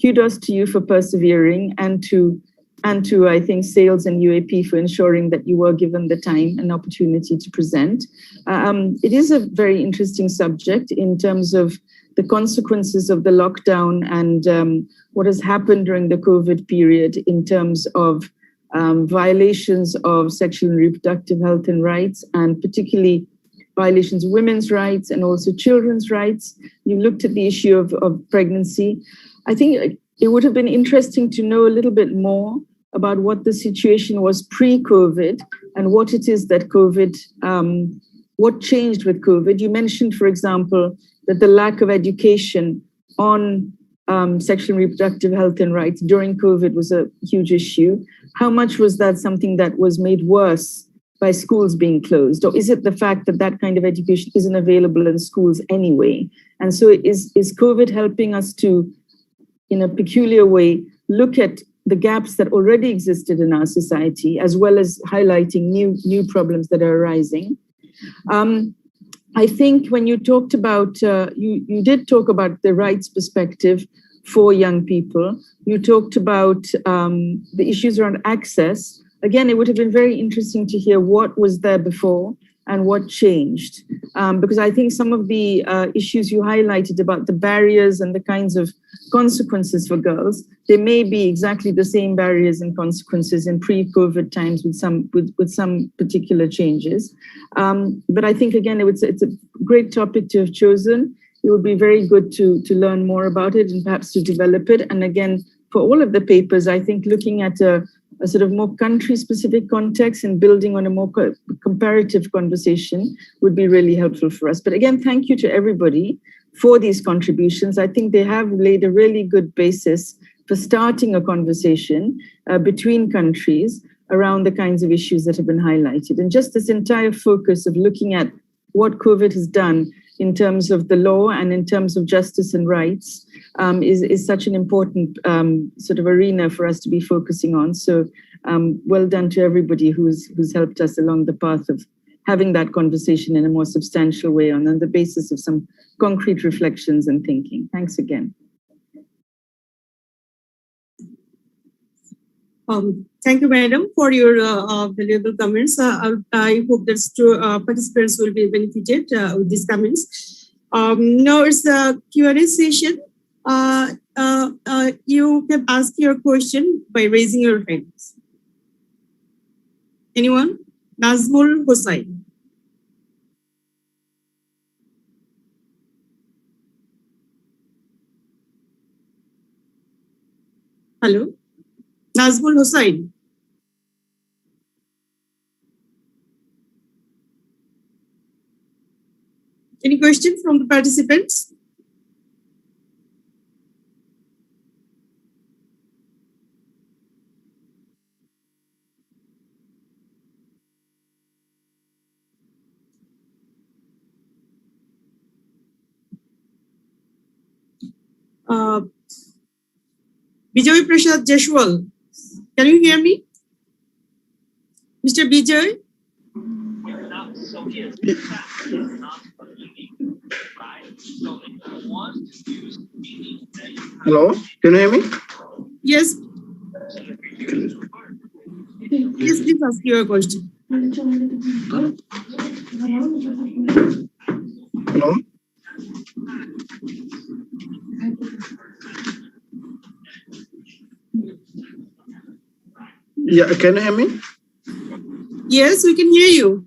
kudos to you for persevering, and to I think SAILS and UAP for ensuring that you were given the time and opportunity to present. It is a very interesting subject in terms of the consequences of the lockdown and what has happened during the COVID period in terms of violations of sexual and reproductive health and rights, and particularly violations of women's rights and also children's rights. You looked at the issue of pregnancy. I think it would have been interesting to know a little bit more about what the situation was pre-COVID and what it is that COVID, what changed with COVID. You mentioned, for example, that the lack of education on sexual and reproductive health and rights during COVID was a huge issue. How much was that something that was made worse by schools being closed? Or is it the fact that that kind of education isn't available in schools anyway? And so is COVID helping us to, in a peculiar way, look at the gaps that already existed in our society, as well as highlighting new problems that are arising? I think when you talked about, you did talk about the rights perspective for young people. You talked about the issues around access. Again, it would have been very interesting to hear what was there before and what changed. because I think some of the issues you highlighted about the barriers and the kinds of consequences for girls, they may be exactly the same barriers and consequences in pre-COVID times with some particular changes. But I think, again, it's a great topic to have chosen. It would be very good to learn more about it and perhaps to develop it. And again, for all of the papers, I think looking at a sort of more country-specific context and building on a more comparative conversation would be really helpful for us. But again, thank you to everybody for these contributions. I think they have laid a really good basis for starting a conversation between countries around the kinds of issues that have been highlighted. And just this entire focus of looking at what COVID has done in terms of the law and in terms of justice and rights is such an important sort of arena for us to be focusing on. So well done to everybody who's helped us along the path of having that conversation in a more substantial way on the basis of some concrete reflections and thinking. Thanks again. Thank you, Madam, for your valuable comments. I hope that participants will be benefited with these comments. Now it's a Q&A session. You can ask your question by raising your hands. Anyone? Nazmul Hussain. Hello? Nazmul Hussain. Any questions from the participants? Bijoy Prasad Jashwal, can you hear me? Mr. Bijoy? Hello, can you hear me? Yes. Yes, please ask your question. Hello? Yeah, can you hear me? Yes, we can hear you.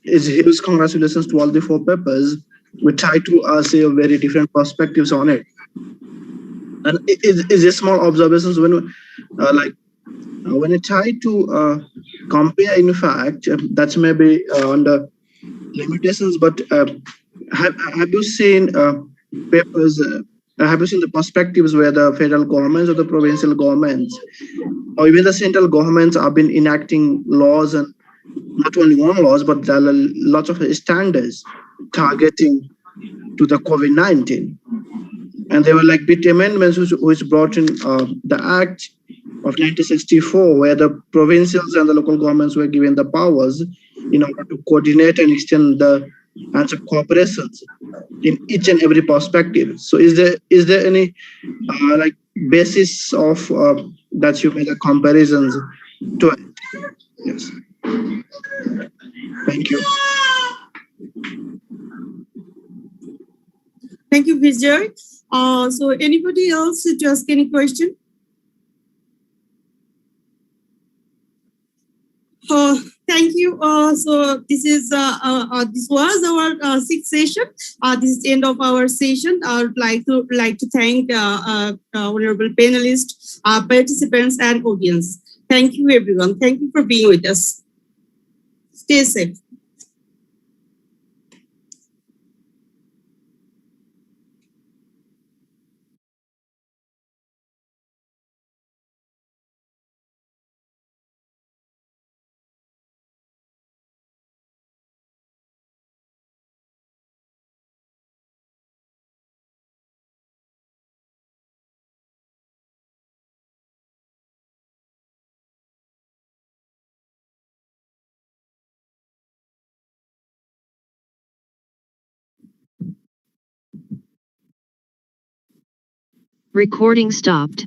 It's huge congratulations to all the 4 papers. We try to say very different perspectives on it. And it's a small observations when when I try to compare, in fact, that's maybe under limitations, but have you seen papers, have you seen the perspectives where the federal governments or the provincial governments or even the central governments have been enacting laws, and not only one laws, but there are lots of standards targeting to the COVID-19. And there were like bit amendments which brought in the Act of 1964, where the provincials and the local governments were given the powers in order to coordinate and extend the hands of cooperations in each and every perspective. So is there any like basis of that you made a comparisons to it? Yes. Thank you. Thank you, Vijay. So anybody else to ask any question? Thank you. So this was our 6th session. This is the end of our session. I would like to thank honorable panelists, participants, and audience. Thank you, everyone. Thank you for being with us. Stay safe. Recording stopped.